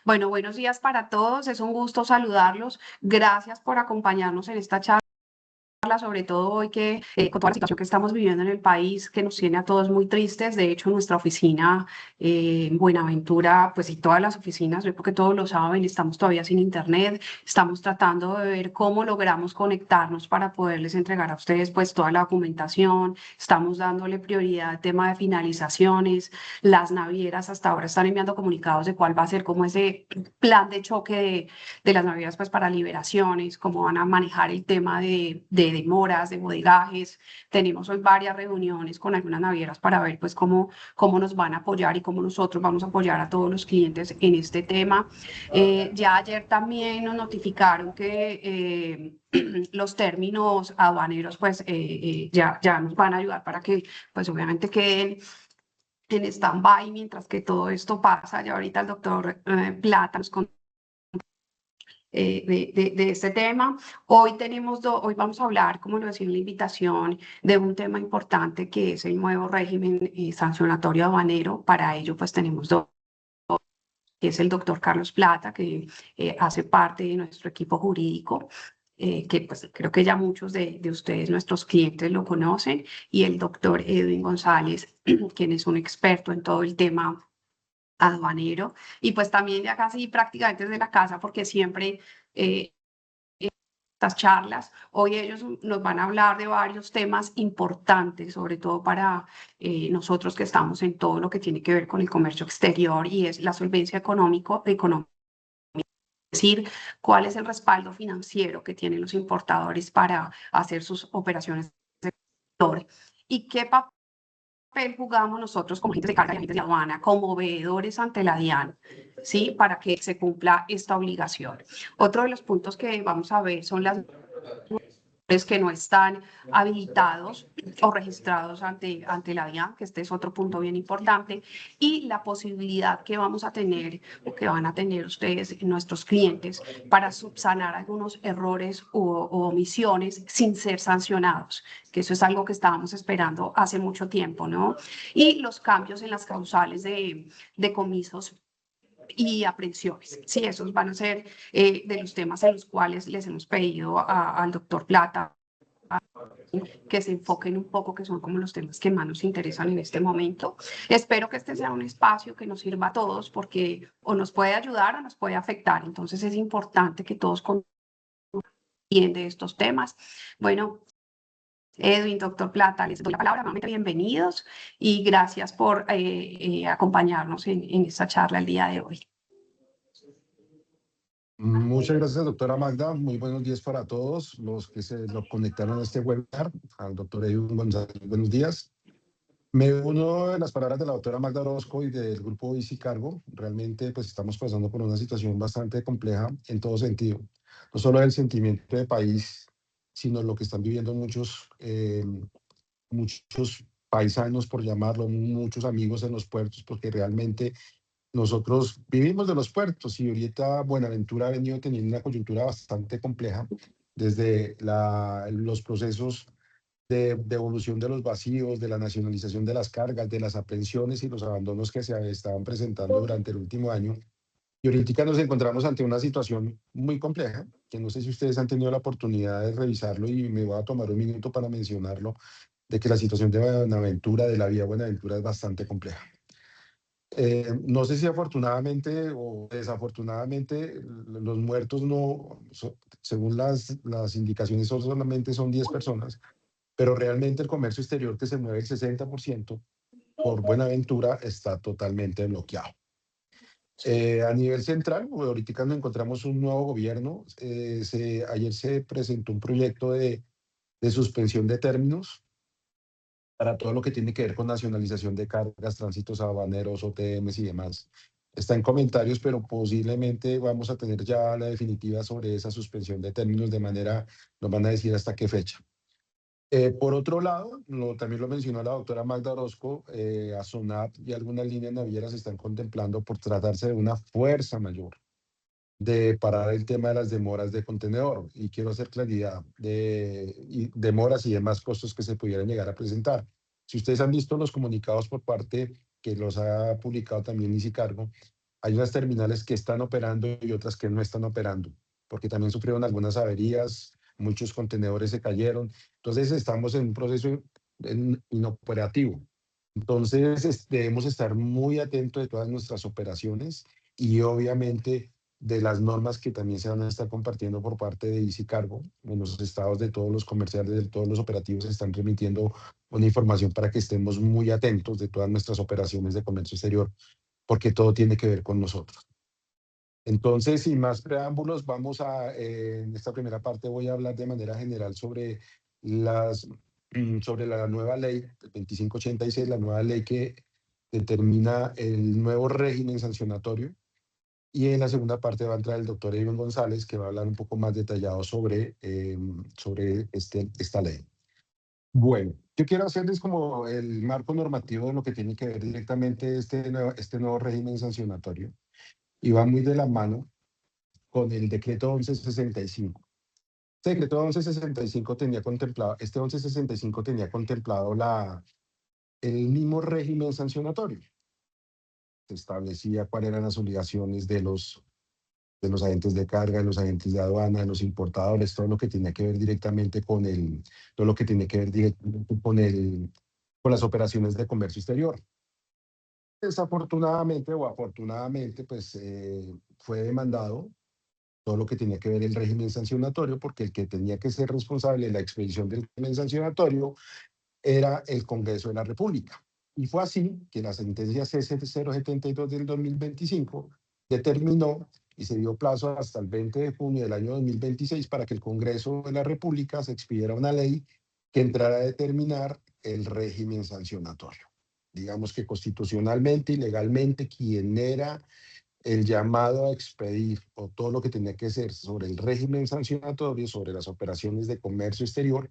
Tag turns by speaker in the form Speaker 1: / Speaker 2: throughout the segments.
Speaker 1: Bueno, buenos días para todos. Es un gusto saludarlos. Gracias por acompañarnos en esta charla, sobre todo hoy que con toda la situación que estamos viviendo en el país, que nos tiene a todos muy tristes. De hecho, nuestra oficina en Buenaventura, pues y todas las oficinas, yo creo que todos lo saben, estamos todavía sin internet. Estamos tratando de ver cómo logramos conectarnos para poderles entregar a ustedes pues toda la documentación. Estamos dándole prioridad al tema de finalizaciones. Las navieras hasta ahora están enviando comunicados de cuál va a ser como ese plan de choque de las navieras pues para liberaciones, cómo van a manejar el tema de demoras, de bodegajes. Tenemos hoy varias reuniones con algunas navieras para ver pues cómo nos van a apoyar y cómo nosotros vamos a apoyar a todos los clientes en este tema. Ya ayer también nos notificaron que los términos aduaneros pues ya nos van a ayudar para que pues obviamente queden en stand-by mientras que todo esto pasa. Ya ahorita el doctor Plata nos de este tema. Hoy vamos a hablar, como lo decía en la invitación, de un tema importante que es el nuevo régimen sancionatorio aduanero. Para ello, pues tenemos dos, que es el doctor Carlos Plata, que hace parte de nuestro equipo jurídico. Que pues creo que ya muchos de ustedes, nuestros clientes, lo conocen, y el doctor Edwin González, quien es un experto en todo el tema aduanero, y pues también ya casi prácticamente desde la casa, porque siempre eh, estas charlas, hoy ellos nos van a hablar de varios temas importantes, sobre todo para nosotros que estamos en todo lo que tiene que ver con el comercio exterior y es la solvencia económica, es decir, cuál es el respaldo financiero que tienen los importadores para hacer sus operaciones exteriores y qué papel jugamos nosotros como agentes de carga y agentes de aduana, como veedores ante la DIAN, ¿sí? Para que se cumpla esta obligación. Otro de los puntos que vamos a ver son las que no están habilitados o registrados ante la DIAN, que este es otro punto bien importante, y la posibilidad que vamos a tener o que van a tener ustedes, nuestros clientes, para subsanar algunos errores o omisiones sin ser sancionados, que eso es algo que estábamos esperando hace mucho tiempo, ¿no? Y los cambios en las causales de decomisos y aprehensiones. Sí, esos van a ser de los temas en los cuales les hemos pedido al doctor Plata que se enfoquen un poco, que son como los temas que más nos interesan en este momento. Espero que este sea un espacio que nos sirva a todos porque o nos puede ayudar o nos puede afectar. Entonces es importante que todos confíen de estos temas. Bueno, Edwin, doctor Plata, les doy la palabra. Nuevamente bienvenidos y gracias por acompañarnos en esta charla el día de hoy.
Speaker 2: Muchas gracias, doctora Magda. Muy buenos días para todos los que se lo conectaron a este webinar. Al doctor Edwin González, buenos días. Me uno de las palabras de la doctora Magda Orozco y del grupo Easy Cargo. Realmente, pues estamos pasando por una situación bastante compleja en todo sentido. No solo el sentimiento de país, sino lo que están viviendo muchos paisanos, por llamarlo, muchos amigos en los puertos, porque realmente nosotros vivimos de los puertos y ahorita Buenaventura ha venido teniendo una coyuntura bastante compleja desde los procesos de devolución de los vacíos, de la nacionalización de las cargas, de las aprehensiones y los abandonos que se estaban presentando durante el último año. Y ahorita nos encontramos ante una situación muy compleja, que no sé si ustedes han tenido la oportunidad de revisarlo y me voy a tomar un minuto para mencionarlo, de que la situación de Buenaventura, de la vía Buenaventura es bastante compleja. No sé si afortunadamente o desafortunadamente los muertos no, según las indicaciones, solamente son 10 personas, pero realmente el comercio exterior que se mueve el 60% por Buenaventura está totalmente bloqueado. A nivel central, ahorita nos encontramos un nuevo gobierno. Ayer se presentó un proyecto de suspensión de términos para todo lo que tiene que ver con nacionalización de cargas, tránsitos aduaneros, OTMs y demás. Está en comentarios, pero posiblemente vamos a tener ya la definitiva sobre esa suspensión de términos de manera, nos van a decir hasta qué fecha. Por otro lado, también lo mencionó la doctora Magda Orozco, ASONAP y algunas líneas navieras están contemplando por tratarse de una fuerza mayor de parar el tema de las demoras de contenedor. Y quiero hacer claridad de demoras y demás costos que se pudieran llegar a presentar. Si ustedes han visto los comunicados por parte que los ha publicado también Easy Cargo, Hay unas terminales que están operando y otras que no están operando, porque también sufrieron algunas averías, muchos contenedores se cayeron. Entonces estamos en un proceso inoperativo. Entonces debemos estar muy atentos de todas nuestras operaciones y obviamente de las normas que también se van a estar compartiendo por parte de Easy Cargo. En los estados de todos los comerciales, de todos los operativos, se están remitiendo una información para que estemos muy atentos de todas nuestras operaciones de comercio exterior, porque todo tiene que ver con nosotros. Entonces, sin más preámbulos, en esta primera parte voy a hablar de manera general sobre sobre la nueva ley 2586, la nueva ley que determina el nuevo régimen sancionatorio. Y en la segunda parte va a entrar el doctor Edwin González, que va a hablar un poco más detallado sobre esta ley. Bueno, yo quiero hacerles como el marco normativo de lo que tiene que ver directamente este nuevo régimen sancionatorio, y va muy de la mano con el decreto 1165. Este decreto 1165 tenía contemplado, este 1165 tenía contemplado el mismo régimen sancionatorio. Se establecía cuáles eran las obligaciones de los agentes de carga, de los agentes de aduana, de los importadores, todo lo que tenía que ver directamente todo lo que tiene que ver directamente con las operaciones de comercio exterior. Desafortunadamente o afortunadamente, pues fue demandado todo lo que tenía que ver el régimen sancionatorio, porque el que tenía que ser responsable de la expedición del régimen sancionatorio era el Congreso de la República. Y fue así que la sentencia C072 del 2025 determinó y se dio plazo hasta el 20 de junio del año 2026 para que el Congreso de la República se expidiera una ley que entrara a determinar el régimen sancionatorio. Digamos que constitucionalmente y legalmente quien era el llamado a expedir o todo lo que tenía que ser sobre el régimen sancionatorio, sobre las operaciones de comercio exterior,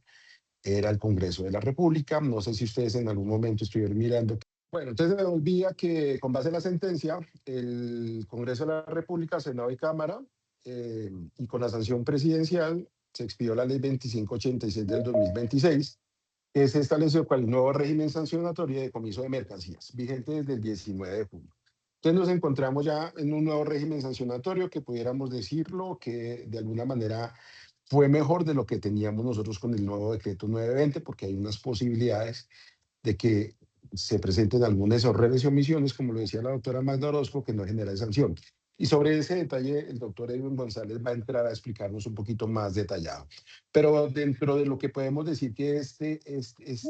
Speaker 2: era el Congreso de la República. No sé si ustedes en algún momento estuvieron mirando. Bueno, entonces me olvida que con base en la sentencia, el Congreso de la República, Senado y Cámara, y con la sanción presidencial, se expidió la ley 2586 del 2026, que se estableció con el nuevo régimen sancionatorio de decomiso de mercancías, vigente desde el 19 de junio. Entonces nos encontramos ya en un nuevo régimen sancionatorio que pudiéramos decirlo que de alguna manera fue mejor de lo que teníamos nosotros con el nuevo decreto 920, porque hay unas posibilidades de que se presenten algunos errores y omisiones, como lo decía la doctora Magda Orozco, que no genera sanción. Y sobre ese detalle, el doctor Edwin González va a entrar a explicarnos un poquito más detallado. Pero dentro de lo que podemos decir que este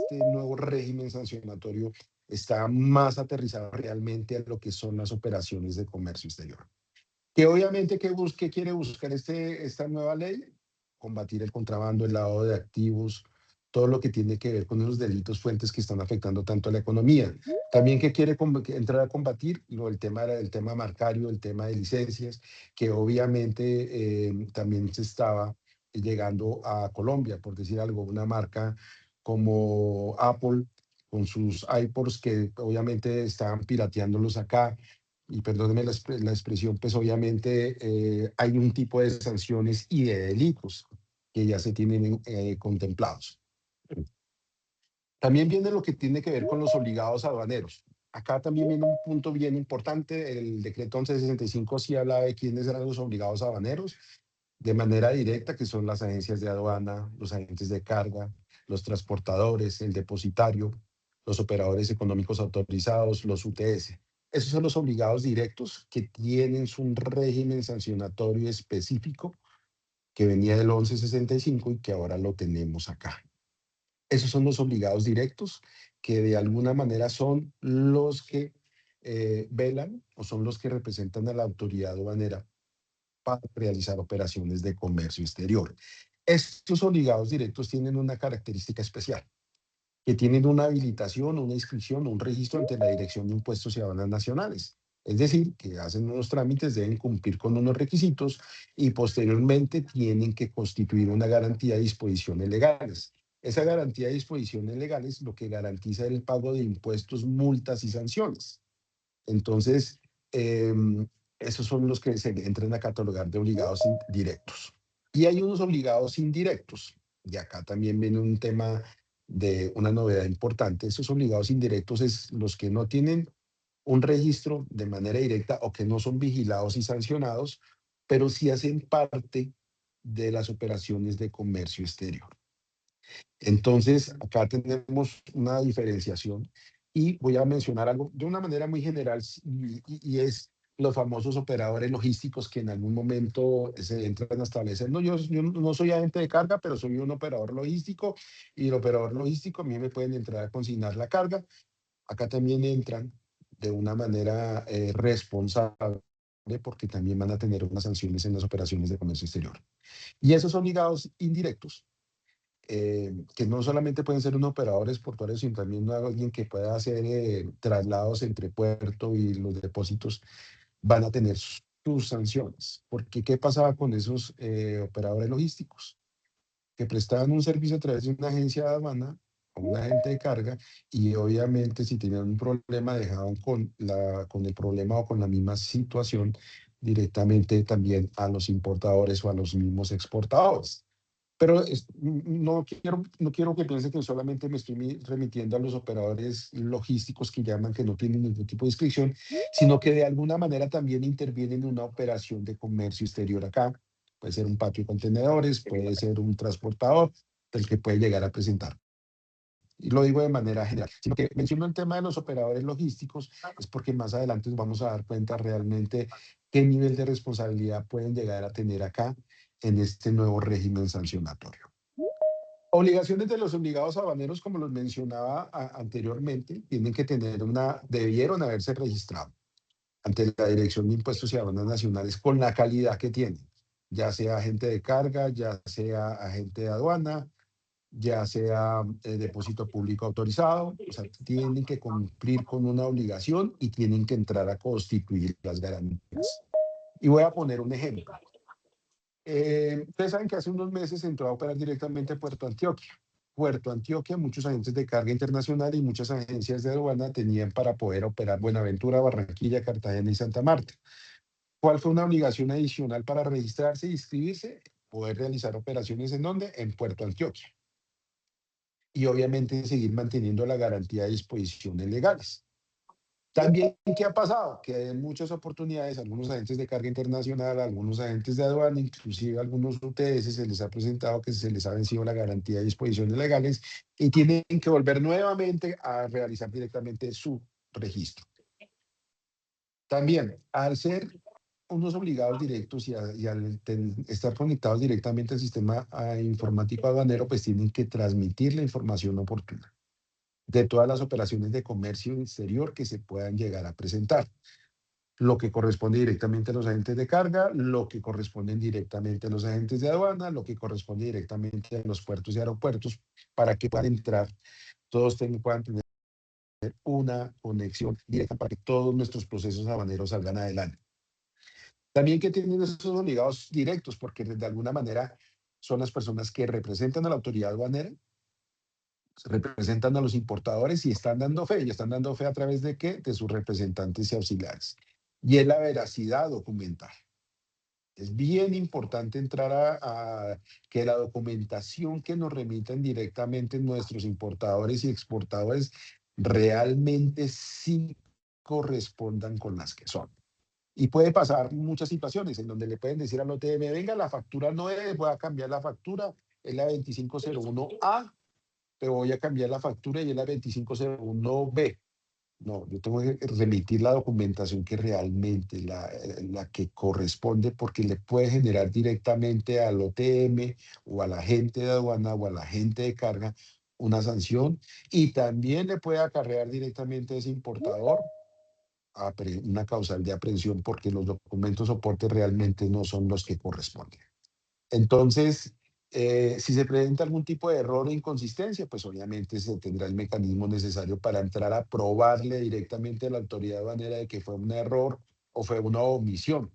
Speaker 2: nuevo régimen sancionatorio está más aterrizado realmente a lo que son las operaciones de comercio exterior. Que obviamente, ¿qué quiere buscar esta nueva ley? Combatir el contrabando, el lavado de activos, todo lo que tiene que ver con esos delitos fuentes que están afectando tanto a la economía. También que quiere entrar a combatir el tema marcario, el tema de licencias, que obviamente también se estaba llegando a Colombia, por decir algo, una marca como Apple con sus iPods que obviamente estaban pirateándolos acá, y perdónenme la expresión, pues obviamente hay un tipo de sanciones y de delitos que ya se tienen contemplados. También viene lo que tiene que ver con los obligados aduaneros. Acá también viene un punto bien importante. El decreto 1165 sí habla de quiénes eran los obligados aduaneros de manera directa, que son las agencias de aduana, los agentes de carga, los transportadores, el depositario, los operadores económicos autorizados, los UTS. Esos son los obligados directos que tienen un régimen sancionatorio específico que venía del 1165 y que ahora lo tenemos acá. Esos son los obligados directos que de alguna manera son los que velan o son los que representan a la autoridad aduanera para realizar operaciones de comercio exterior. Estos obligados directos tienen una característica especial, que tienen una habilitación, una inscripción, un registro ante la Dirección de Impuestos y Aduanas Nacionales. Es decir, que hacen unos trámites, deben cumplir con unos requisitos y posteriormente tienen que constituir una garantía de disposiciones legales. Esa garantía de disposiciones legales lo que garantiza el pago de impuestos, multas y sanciones. Entonces, esos son los que se entran a catalogar de obligados directos. Y hay unos obligados indirectos. Y acá también viene un tema de una novedad importante. Esos obligados indirectos es los que no tienen un registro de manera directa o que no son vigilados y sancionados, pero sí hacen parte de las operaciones de comercio exterior. Entonces, acá tenemos una diferenciación y voy a mencionar algo de una manera muy general y es los famosos operadores logísticos que en algún momento se entran a establecer. No, yo no soy agente de carga, pero soy un operador logístico y el operador logístico a mí me pueden entrar a consignar la carga. Acá también entran de una manera responsable porque también van a tener unas sanciones en las operaciones de comercio exterior. Y esos son ligados indirectos que no solamente pueden ser un operador exportador, sino también alguien que pueda hacer traslados entre puerto y los depósitos, van a tener sus sanciones. Porque, ¿qué pasaba con esos operadores logísticos? Que prestaban un servicio a través de una agencia de aduana o un agente de carga y obviamente si tenían un problema dejaban con el problema o con la misma situación directamente también a los importadores o a los mismos exportadores. Pero no quiero que piensen que solamente me estoy remitiendo a los operadores logísticos que llaman que no tienen ningún tipo de inscripción, sino que de alguna manera también intervienen en una operación de comercio exterior acá. Puede ser un patio de contenedores, puede ser un transportador del que puede llegar a presentar. Y lo digo de manera general. Sino que menciono el tema de los operadores logísticos es porque más adelante nos vamos a dar cuenta realmente qué nivel de responsabilidad pueden llegar a tener acá en este nuevo régimen sancionatorio. Obligaciones de los obligados aduaneros, como los mencionaba anteriormente, tienen que tener debieron haberse registrado ante la Dirección de Impuestos y Aduanas Nacionales con la calidad que tienen, ya sea agente de carga, ya sea agente de aduana, ya sea depósito público autorizado, o sea, tienen que cumplir con una obligación y tienen que entrar a constituir las garantías. Y voy a poner un ejemplo. Ustedes saben que hace unos meses entró a operar directamente Puerto Antioquia. Puerto Antioquia, muchos agentes de carga internacional y muchas agencias de aduana tenían para poder operar Buenaventura, Barranquilla, Cartagena y Santa Marta. ¿Cuál fue una obligación adicional para registrarse e inscribirse? Poder realizar operaciones ¿en dónde? En Puerto Antioquia. Y obviamente seguir manteniendo la garantía de disposiciones legales. También, ¿qué ha pasado? Que en muchas oportunidades, algunos agentes de carga internacional, algunos agentes de aduana, inclusive algunos UTS, se les ha presentado que se les ha vencido la garantía de disposiciones legales y tienen que volver nuevamente a realizar directamente su registro. También, al ser unos obligados directos y al estar conectados directamente al sistema informático aduanero, pues tienen que transmitir la información oportuna de todas las operaciones de comercio exterior que se puedan llegar a presentar. Lo que corresponde directamente a los agentes de carga, lo que corresponde directamente a los agentes de aduana, lo que corresponde directamente a los puertos y aeropuertos, para que puedan entrar, puedan tener una conexión directa para que todos nuestros procesos aduaneros salgan adelante. También que tienen esos obligados directos, porque de alguna manera son las personas que representan a la autoridad aduanera, representan a los importadores y están dando fe. ¿Y están dando fe a través de qué? De sus representantes y auxiliares. Y es la veracidad documental. Es bien importante entrar a que la documentación que nos remitan directamente nuestros importadores y exportadores realmente sí correspondan con las que son. Y puede pasar muchas situaciones en donde le pueden decir al OTM, venga, la factura no es, voy a cambiar la factura, es la 2501A, pero voy a cambiar la factura y es la 2501B. No, yo tengo que remitir la documentación que realmente la que corresponde porque le puede generar directamente al OTM o al agente de aduana o al agente de carga una sanción y también le puede acarrear directamente a ese importador una causal de aprehensión porque los documentos soporte realmente no son los que corresponden. Entonces, si se presenta algún tipo de error o inconsistencia, pues obviamente se tendrá el mecanismo necesario para entrar a probarle directamente a la autoridad aduanera de que fue un error o fue una omisión.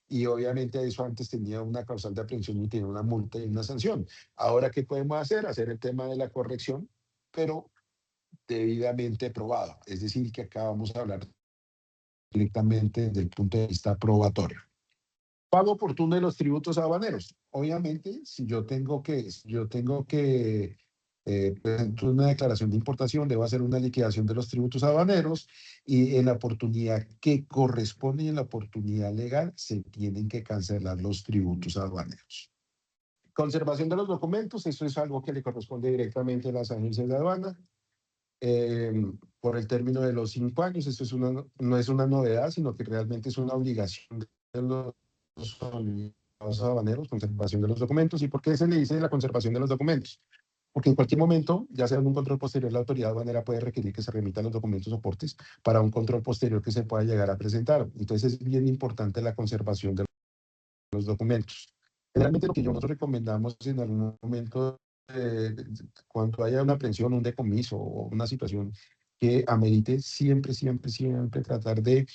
Speaker 2: Y obviamente eso antes tenía una causal de aprehensión y tenía una multa y una sanción. Ahora, ¿qué podemos hacer? Hacer el tema de la corrección, pero debidamente probado. Es decir, que acá vamos a hablar directamente desde el punto de vista probatorio. Pago oportuno de los tributos aduaneros. Obviamente, si yo tengo que presento una declaración de importación, debo hacer una liquidación de los tributos aduaneros y en la oportunidad que corresponde y en la oportunidad legal se tienen que cancelar los tributos aduaneros. Conservación de los documentos, esto es algo que le corresponde directamente a las agencias de aduana. Por el término de los 5 años, esto es no es una novedad, sino que realmente es una obligación de los aduaneros, conservación de los documentos. ¿Y por qué se le dice la conservación de los documentos? Porque en cualquier momento, ya sea en un control posterior, la autoridad aduanera puede requerir que se remitan los documentos soportes para un control posterior que se pueda llegar a presentar. Entonces es bien importante la conservación de los documentos. Generalmente lo que nosotros recomendamos en algún momento, cuando haya una aprehensión, un decomiso o una situación que amerite, siempre, siempre, siempre tratar de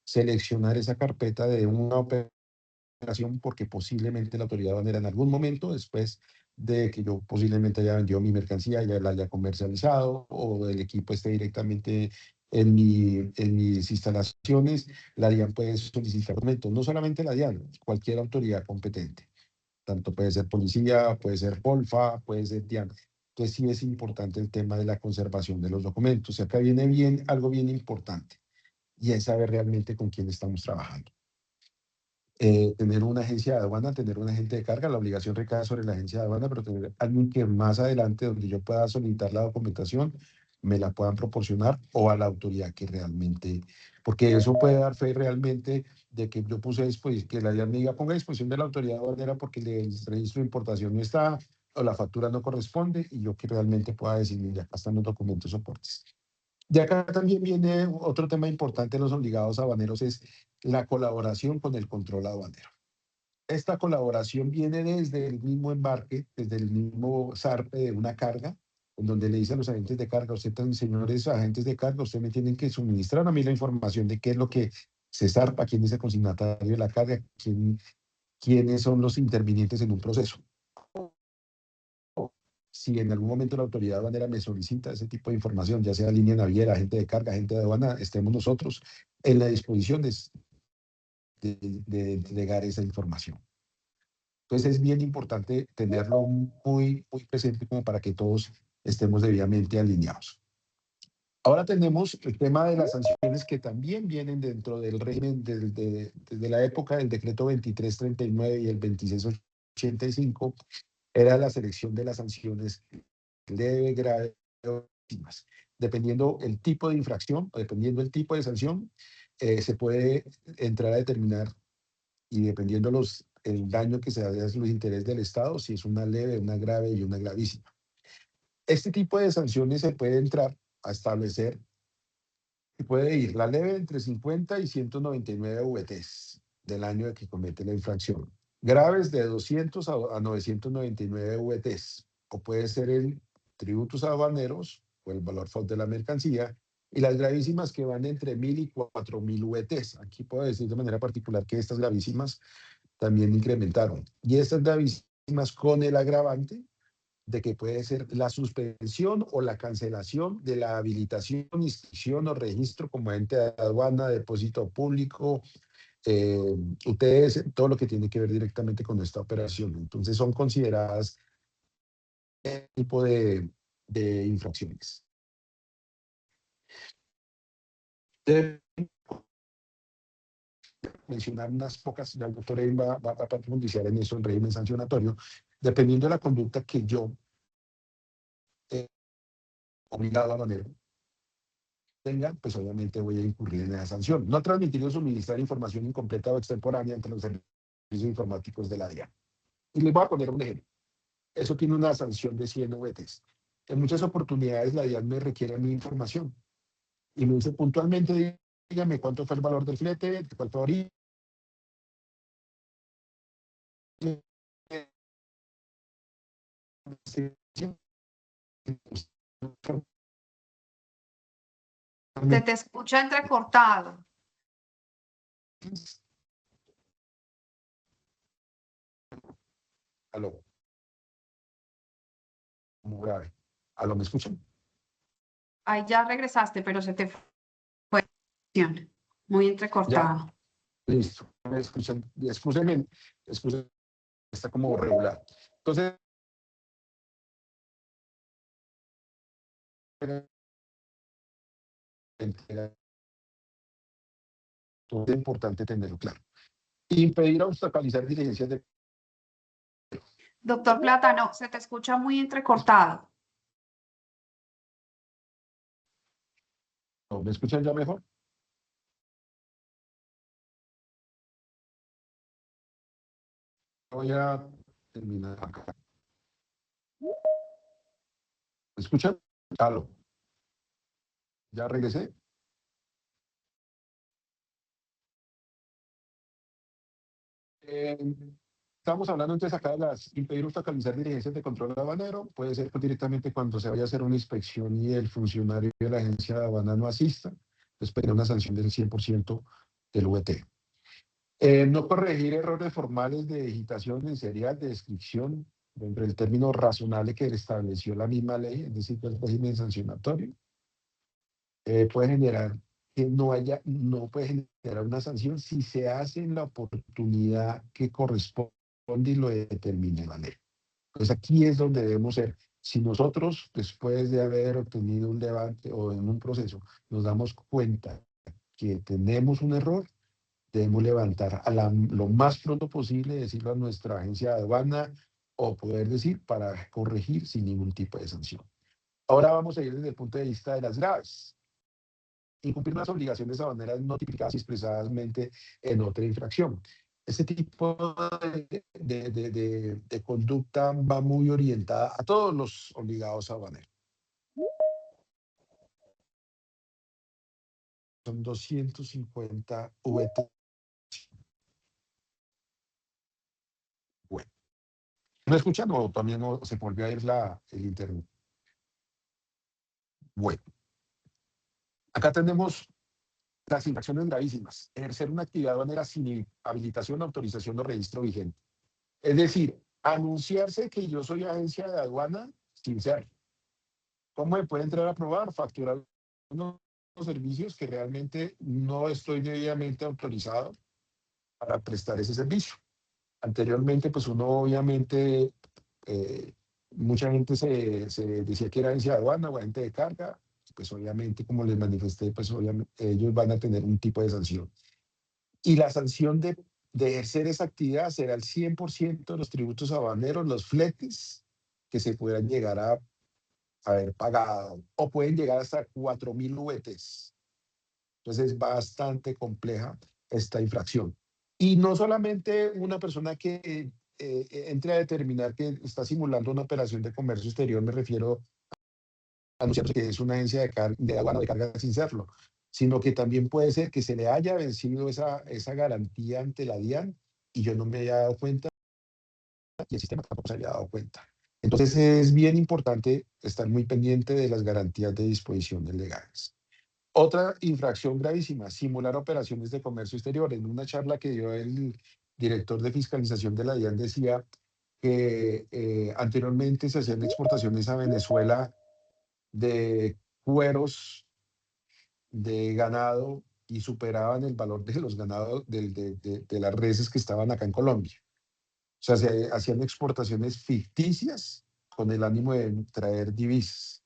Speaker 2: seleccionar esa carpeta de una operación, porque posiblemente la autoridad aduanera en algún momento, después de que yo posiblemente haya vendido mi mercancía, ya la haya comercializado o el equipo esté directamente en mis instalaciones, la DIAN puede solicitar documentos, no solamente la DIAN, cualquier autoridad competente. Tanto puede ser policía, puede ser Polfa, puede ser DIAN. Entonces sí es importante el tema de la conservación de los documentos. Y acá viene algo bien importante, y es saber realmente con quién estamos trabajando. Tener una agencia de aduana, tener un agente de carga, la obligación recae sobre la agencia de aduana, pero tener alguien que más adelante, donde yo pueda solicitar la documentación, me la puedan proporcionar, o a la autoridad que realmente, porque eso puede dar fe realmente de que yo puse que la DIAN me diga ponga a disposición de la autoridad aduanera porque el registro de importación no está, o la factura no corresponde, y yo que realmente pueda decir, ya acá están los documentos soportes. De acá también viene otro tema importante de los obligados aduaneros, es la colaboración con el control aduanero. Esta colaboración viene desde el mismo embarque, desde el mismo zarpe de una carga, en donde le dicen a los agentes de carga, señores agentes de carga, ustedes me tienen que suministrar a mí la información de qué es lo que se zarpa, quién es el consignatario de la carga, quiénes son los intervinientes en un proceso. Si en algún momento la autoridad aduanera me solicita ese tipo de información, ya sea línea naviera, agente de carga, agente de aduana, estemos nosotros en la disposición de entregar esa información. Entonces es bien importante tenerlo muy, muy presente como para que todos estemos debidamente alineados. Ahora tenemos el tema de las sanciones que también vienen dentro del régimen desde la época del decreto 2339 y el 2685, era la selección de las sanciones leve, grave o víctimas. Dependiendo el tipo de infracción o dependiendo el tipo de sanción, se puede entrar a determinar, y dependiendo el daño que se hace a los intereses del Estado, si es una leve, una grave y una gravísima. Este tipo de sanciones se puede entrar a establecer y puede ir la leve entre 50 y 199 VTs del año de que comete la infracción. Graves de 200 a 999 VTs, o puede ser en tributos aduaneros o el valor FOB de la mercancía, y las gravísimas que van entre 1.000 y 4.000 VTs. Aquí puedo decir de manera particular que estas gravísimas también incrementaron. Y estas gravísimas con el agravante de que puede ser la suspensión o la cancelación de la habilitación, inscripción o registro como ente de aduana, depósito público, UTS, todo lo que tiene que ver directamente con esta operación. Entonces son consideradas este tipo de infracciones. Debo mencionar unas pocas, ya el doctor Erin va a profundizar en eso, en régimen sancionatorio, dependiendo de la conducta que yo obligado a manera tenga, pues obviamente voy a incurrir en esa sanción. No transmitir o suministrar información incompleta o extemporánea entre los servicios informáticos de la DIAN. Y les voy a poner un ejemplo. Eso tiene una sanción de 100 VTs. En muchas oportunidades la DIAN me requiere mi información y me dice puntualmente, dígame cuánto fue el valor del flete, cuál fue el origen.
Speaker 1: Se te escucha entrecortado.
Speaker 2: Aló, muy grave. ¿Aló, me escuchan?
Speaker 1: Ahí ya regresaste, pero se te fue. Muy
Speaker 2: Ya,
Speaker 1: entrecortado.
Speaker 2: listo. Me escuchan, excúsenme, está como regular. Entonces, es importante tenerlo claro. Impedir o obstaculizar diligencias de...
Speaker 1: Doctor Plátano, se te escucha muy entrecortado.
Speaker 2: ¿Me escuchan ya mejor? Voy a terminar acá. ¿Me escuchan? Aló, ya regresé. Eh, Estamos hablando entonces acá de las impedir o obstaculizar diligencias de control aduanero. Puede ser pues, directamente cuando se vaya a hacer una inspección y el funcionario de la agencia de aduana no asista, pues pedir una sanción del 100% del VT. No corregir errores formales de digitación en serial, de descripción, dentro del término razonable que estableció la misma ley, es decir, el régimen sancionatorio. Puede generar que no puede generar una sanción si se hace en la oportunidad que corresponde y lo determine la ley. Entonces aquí es donde debemos ser. Si nosotros, después de haber obtenido un debate o en un proceso, nos damos cuenta que tenemos un error, debemos levantar lo más pronto posible, decirlo a nuestra agencia de aduana o poder decir para corregir sin ningún tipo de sanción. Ahora vamos a ir desde el punto de vista de las graves. Incumplir las obligaciones aduaneras no tipificadas y expresadamente en otra infracción. Ese tipo de conducta va muy orientada a todos los obligados aduaneros. Son 250 VT. Bueno, ¿me escuchan o también no, se volvió a ir el internet? Bueno, acá tenemos las infracciones gravísimas. Ejercer una actividad aduanera sin habilitación, autorización o registro vigente. Es decir, anunciarse que yo soy agencia de aduana sin ser. ¿Cómo me puede entrar a probar? Facturar unos servicios que realmente no estoy debidamente autorizado para prestar ese servicio. Anteriormente, pues uno obviamente, eh, mucha gente se decía que era agencia de aduana o agente de carga, pues obviamente, como les manifesté, pues obviamente ellos van a tener un tipo de sanción. Y la sanción de ejercer esa actividad será el 100% de los tributos aduaneros, los fletes que se puedan llegar a haber pagado, o pueden llegar hasta 4.000 VTs. Entonces es bastante compleja esta infracción. Y no solamente una persona que entre a determinar que está simulando una operación de comercio exterior, me refiero a anunciar que es una agencia de aduana de carga sin serlo, sino que también puede ser que se le haya vencido esa garantía ante la DIAN y yo no me haya dado cuenta y el sistema tampoco se haya dado cuenta. Entonces es bien importante estar muy pendiente de las garantías de disposiciones legales. Otra infracción gravísima, simular operaciones de comercio exterior. En una charla que dio el director de fiscalización de la DIAN decía que anteriormente se hacían exportaciones a Venezuela de cueros de ganado y superaban el valor de los ganados de las reses que estaban acá en Colombia. O sea, se hacían exportaciones ficticias con el ánimo de traer divisas.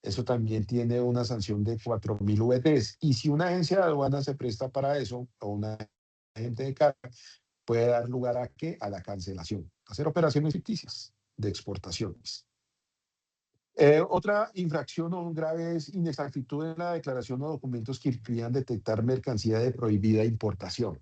Speaker 2: Eso también tiene una sanción de 4.000 VTs. Y si una agencia de aduana se presta para eso, o una agente de carga, puede dar lugar a ¿qué? A la cancelación. Hacer operaciones ficticias de exportaciones. Otra infracción o grave es inexactitud en la declaración o documentos que impidan detectar mercancía de prohibida importación.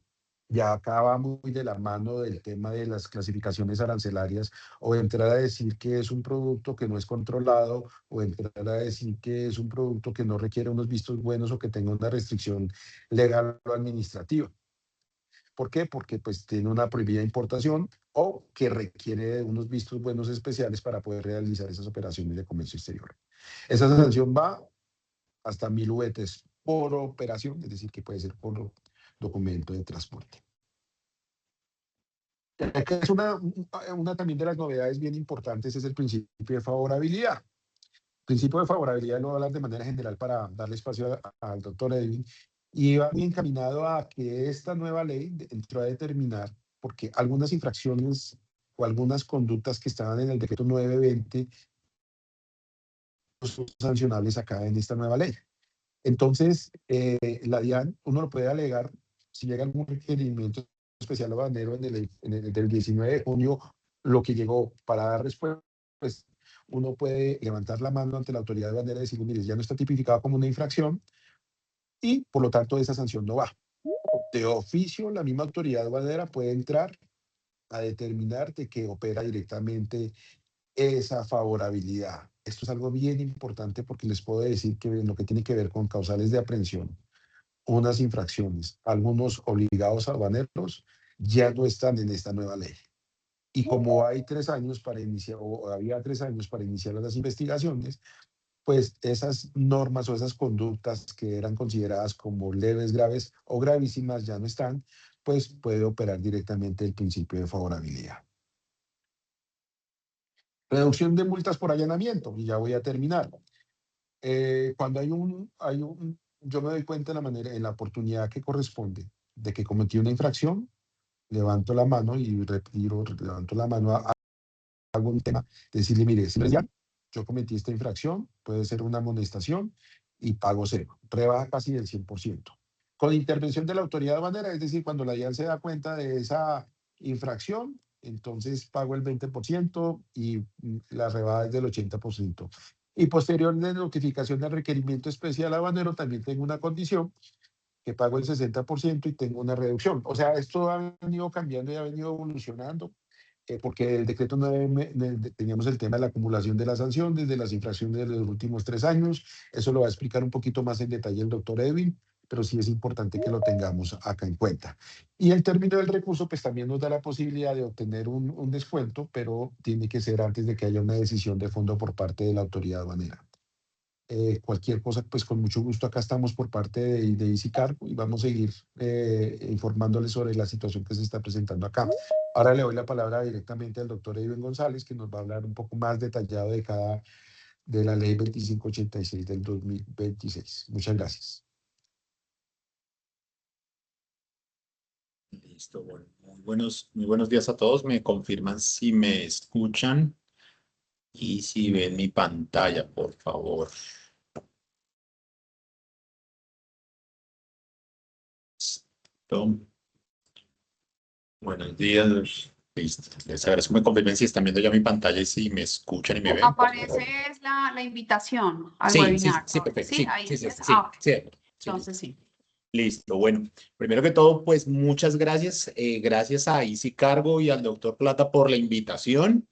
Speaker 2: Ya acá va muy de la mano del tema de las clasificaciones arancelarias o entrar a decir que es un producto que no es controlado o entrar a decir que es un producto que no requiere unos vistos buenos o que tenga una restricción legal o administrativa. ¿Por qué? Porque pues tiene una prohibida importación o que requiere de unos vistos buenos especiales para poder realizar esas operaciones de comercio exterior. Esa sanción va hasta 1.000 VTs por operación, es decir, que puede ser por documento de transporte. Que es una también de las novedades bien importantes, es el principio de favorabilidad. El principio de favorabilidad lo voy a hablar de manera general para darle espacio al doctor Edwin, y va muy encaminado a que esta nueva ley entró a determinar, porque algunas infracciones o algunas conductas que estaban en el decreto 920 sancionables acá en esta nueva ley. Entonces, la DIAN, uno lo puede alegar si llega algún requerimiento especial aduanero del 19 de junio, lo que llegó para dar respuesta, pues uno puede levantar la mano ante la autoridad aduanera y decir, mire, ya no está tipificado como una infracción y por lo tanto esa sanción no va. De oficio, la misma autoridad aduanera puede entrar a determinar de que opera directamente esa favorabilidad. Esto es algo bien importante porque les puedo decir que en lo que tiene que ver con causales de aprehensión, unas infracciones, algunos obligados aduaneros ya no están en esta nueva ley. Y como hay 3 años para iniciar, o había 3 años para iniciar las investigaciones, pues esas normas o esas conductas que eran consideradas como leves, graves o gravísimas ya no están, pues puede operar directamente el principio de favorabilidad. Reducción de multas por allanamiento, y ya voy a terminar. Cuando yo me doy cuenta en la manera, en la oportunidad que corresponde de que cometí una infracción, levanto la mano y retiro, levanto la mano, hago un tema, decirle, mire, señor Jan, yo cometí esta infracción, puede ser una amonestación y pago cero, rebaja casi del 100%. Con intervención de la autoridad aduanera, es decir, cuando la DIAN se da cuenta de esa infracción, entonces pago el 20% y la rebaja es del 80%. Y posterior de notificación del requerimiento especial aduanero, también tengo una condición que pago el 60% y tengo una reducción. O sea, esto ha venido cambiando y ha venido evolucionando, porque el decreto 9 teníamos el tema de la acumulación de la sanción desde las infracciones de los últimos 3 años. Eso lo va a explicar un poquito más en detalle el doctor Edwin, pero sí es importante que lo tengamos acá en cuenta. Y el término del recurso, pues también nos da la posibilidad de obtener un descuento, pero tiene que ser antes de que haya una decisión de fondo por parte de la autoridad aduanera. Cualquier cosa, pues con mucho gusto acá estamos por parte de Easy Cargo y vamos a seguir informándoles sobre la situación que se está presentando acá. Ahora le doy la palabra directamente al doctor Edwin González, que nos va a hablar un poco más detallado de la ley 2586 del 2026. Muchas gracias.
Speaker 3: Listo, bueno, muy buenos días a todos. Me confirman si me escuchan y si ven mi pantalla, por favor. Listo. Buenos días. Listo. Les agradezco que me confirmen si están viendo ya mi pantalla y si me escuchan y me ven.
Speaker 1: Aparece es la invitación al
Speaker 3: Sí,
Speaker 1: webinar.
Speaker 3: perfecto.
Speaker 1: Sí, ahí
Speaker 3: Sí.
Speaker 1: es. Ah, ok.
Speaker 3: Sí.
Speaker 1: Entonces sí.
Speaker 3: Listo, bueno, primero que todo, pues muchas gracias. Gracias a Easy Cargo y al doctor Plata por la invitación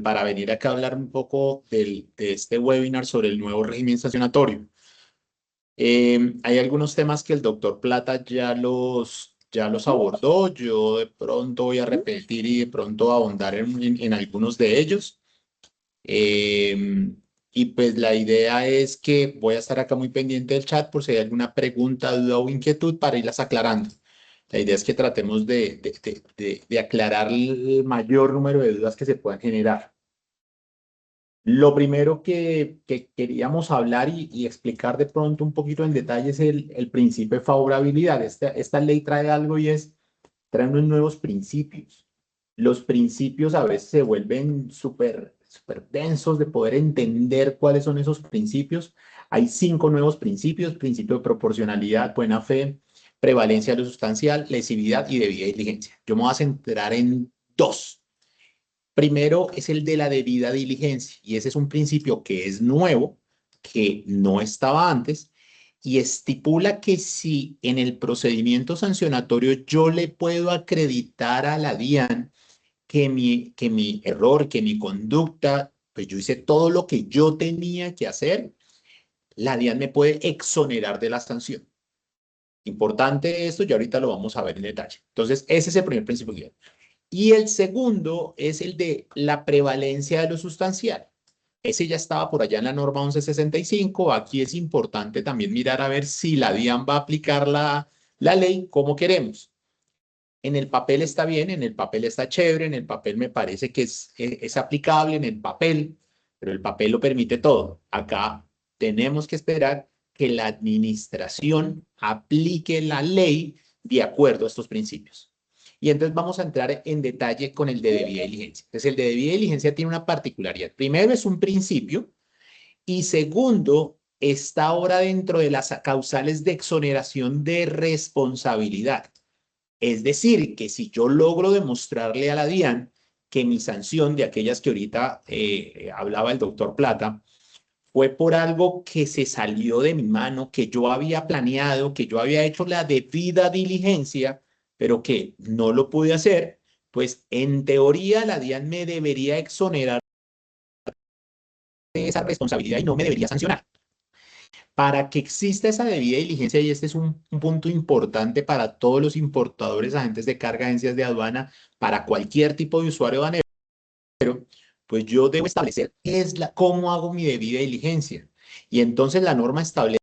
Speaker 3: para venir acá a hablar un poco de este webinar sobre el nuevo régimen sancionatorio. Hay algunos temas que el doctor Plata ya los abordó. Yo de pronto voy a repetir y de pronto ahondar en algunos de ellos. Y pues la idea es que voy a estar acá muy pendiente del chat por si hay alguna pregunta, duda o inquietud para irlas aclarando. La idea es que tratemos de aclarar el mayor número de dudas que se puedan generar. Lo primero que queríamos hablar y explicar de pronto un poquito en detalle es el principio de favorabilidad. Esta ley trae algo y trae unos nuevos principios. Los principios a veces se vuelven súper densos de poder entender cuáles son esos principios. Hay 5 nuevos principios: principio de proporcionalidad, buena fe, prevalencia de lo sustancial, lesividad y debida diligencia. Yo me voy a centrar en 2. Primero es el de la debida diligencia, y ese es un principio que es nuevo, que no estaba antes, y estipula que si en el procedimiento sancionatorio yo le puedo acreditar a la DIAN que mi error, que mi conducta, pues yo hice todo lo que yo tenía que hacer, la DIAN me puede exonerar de la sanción. Importante esto, y ahorita lo vamos a ver en detalle. Entonces, ese es el primer principio. Y el segundo es el de la prevalencia de lo sustancial. Ese ya estaba por allá en la norma 1165. Aquí es importante también mirar a ver si la DIAN va a aplicar la ley como queremos. En el papel está bien, en el papel está chévere, en el papel me parece que es aplicable en el papel, pero el papel lo permite todo. Acá tenemos que esperar que la administración aplique la ley de acuerdo a estos principios. Y entonces vamos a entrar en detalle con el de debida diligencia. Entonces el de debida diligencia tiene una particularidad. Primero es un principio Y segundo, está ahora dentro de las causales de exoneración de responsabilidad. Es decir, que si yo logro demostrarle a la DIAN que mi sanción, de aquellas que ahorita hablaba el doctor Plata, fue por algo que se salió de mi mano, que yo había planeado, que yo había hecho la debida diligencia, pero que no lo pude hacer, pues en teoría la DIAN me debería exonerar de esa responsabilidad y no me debería sancionar. Para que exista esa debida diligencia, y este es un punto importante para todos los importadores, agentes de carga, agencias de aduana, para cualquier tipo de usuario aduanero, pues yo debo establecer cómo hago mi debida diligencia. Y entonces la norma establece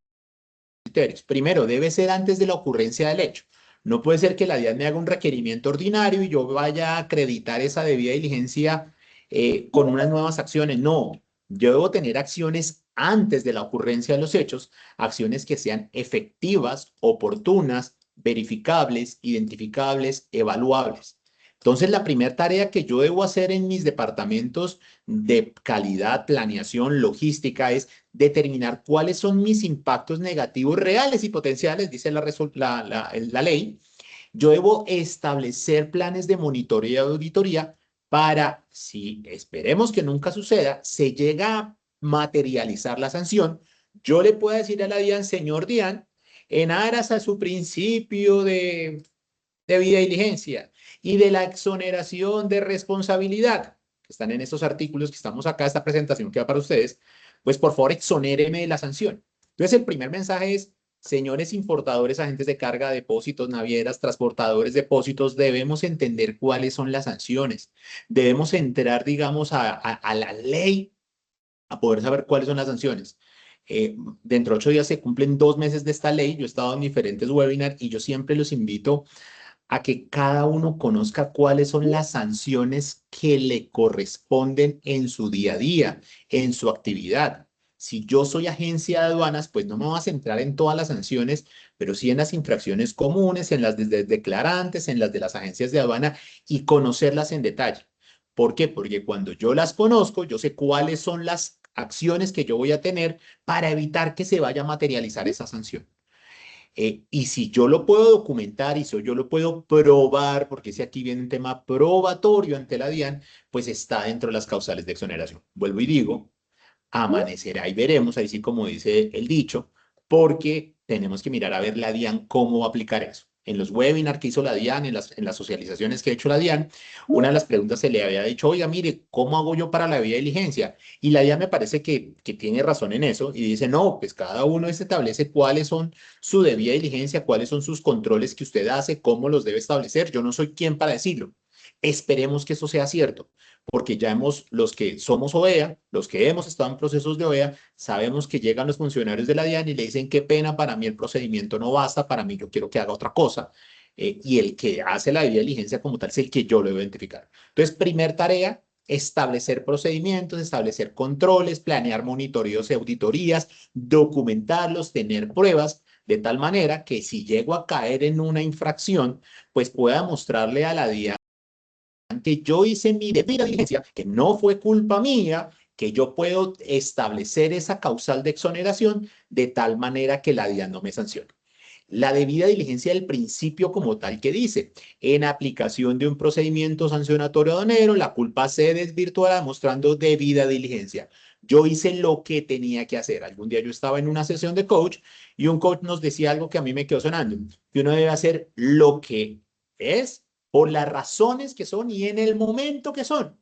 Speaker 3: criterios. Primero, debe ser antes de la ocurrencia del hecho. No puede ser que la DIAN me haga un requerimiento ordinario y yo vaya a acreditar esa debida diligencia con unas nuevas acciones. No, yo debo tener acciones antes de la ocurrencia de los hechos, acciones que sean efectivas, oportunas, verificables, identificables, evaluables. Entonces, la primera tarea que yo debo hacer en mis departamentos de calidad, planeación, logística es determinar cuáles son mis impactos negativos reales y potenciales, dice la ley. Yo debo establecer planes de monitoreo y auditoría para, si esperemos que nunca suceda, se llega a materializar la sanción, yo le puedo decir a la DIAN, señor DIAN, en aras a su principio de debida diligencia y de la exoneración de responsabilidad, que están en estos artículos que estamos acá, esta presentación que va para ustedes, pues por favor exonéreme de la sanción. Entonces el primer mensaje es, señores importadores, agentes de carga, depósitos, navieras, transportadores, depósitos, debemos entender cuáles son las sanciones. Debemos entrar, digamos, a la ley a poder saber cuáles son las sanciones. Dentro de 8 días se cumplen 2 meses de esta ley. Yo he estado en diferentes webinars y yo siempre los invito a que cada uno conozca cuáles son las sanciones que le corresponden en su día a día, en su actividad. Si yo soy agencia de aduanas, pues no me voy a centrar en todas las sanciones, pero sí en las infracciones comunes, en las de declarantes, en las de las agencias de aduana y conocerlas en detalle. ¿Por qué? Porque cuando yo las conozco, yo sé cuáles son las acciones que yo voy a tener para evitar que se vaya a materializar esa sanción. Y si yo lo puedo documentar y si yo lo puedo probar, porque si aquí viene un tema probatorio ante la DIAN, pues está dentro de las causales de exoneración. Vuelvo y digo, amanecerá y veremos, ahí sí como dice el dicho, porque tenemos que mirar a ver la DIAN cómo va a aplicar eso. En los webinars que hizo la DIAN, en las socializaciones que ha hecho la DIAN, una de las preguntas se le había dicho, oiga, mire, ¿cómo hago yo para la debida diligencia? Y la DIAN me parece que tiene razón en eso y dice, no, pues cada uno establece cuáles son su debida diligencia, cuáles son sus controles que usted hace, cómo los debe establecer. Yo no soy quien para decirlo. Esperemos que eso sea cierto, porque ya los que somos OEA, los que hemos estado en procesos de OEA, sabemos que llegan los funcionarios de la DIAN y le dicen, qué pena, para mí el procedimiento no basta, para mí yo quiero que haga otra cosa. Y el que hace la debida diligencia como tal es el que yo lo debo identificar. Entonces, primer tarea, establecer procedimientos, establecer controles, planear monitoreos y auditorías, documentarlos, tener pruebas, de tal manera que si llego a caer en una infracción, pues pueda mostrarle a la DIAN que yo hice mi debida diligencia, que no fue culpa mía, que yo puedo establecer esa causal de exoneración de tal manera que la DIAN no me sancione. La debida diligencia del principio como tal que dice, en aplicación de un procedimiento sancionatorio aduanero, la culpa se desvirtuará mostrando debida diligencia. Yo hice lo que tenía que hacer. Algún día yo estaba en una sesión de coach y un coach nos decía algo que a mí me quedó sonando, que uno debe hacer lo que es por las razones que son y en el momento que son.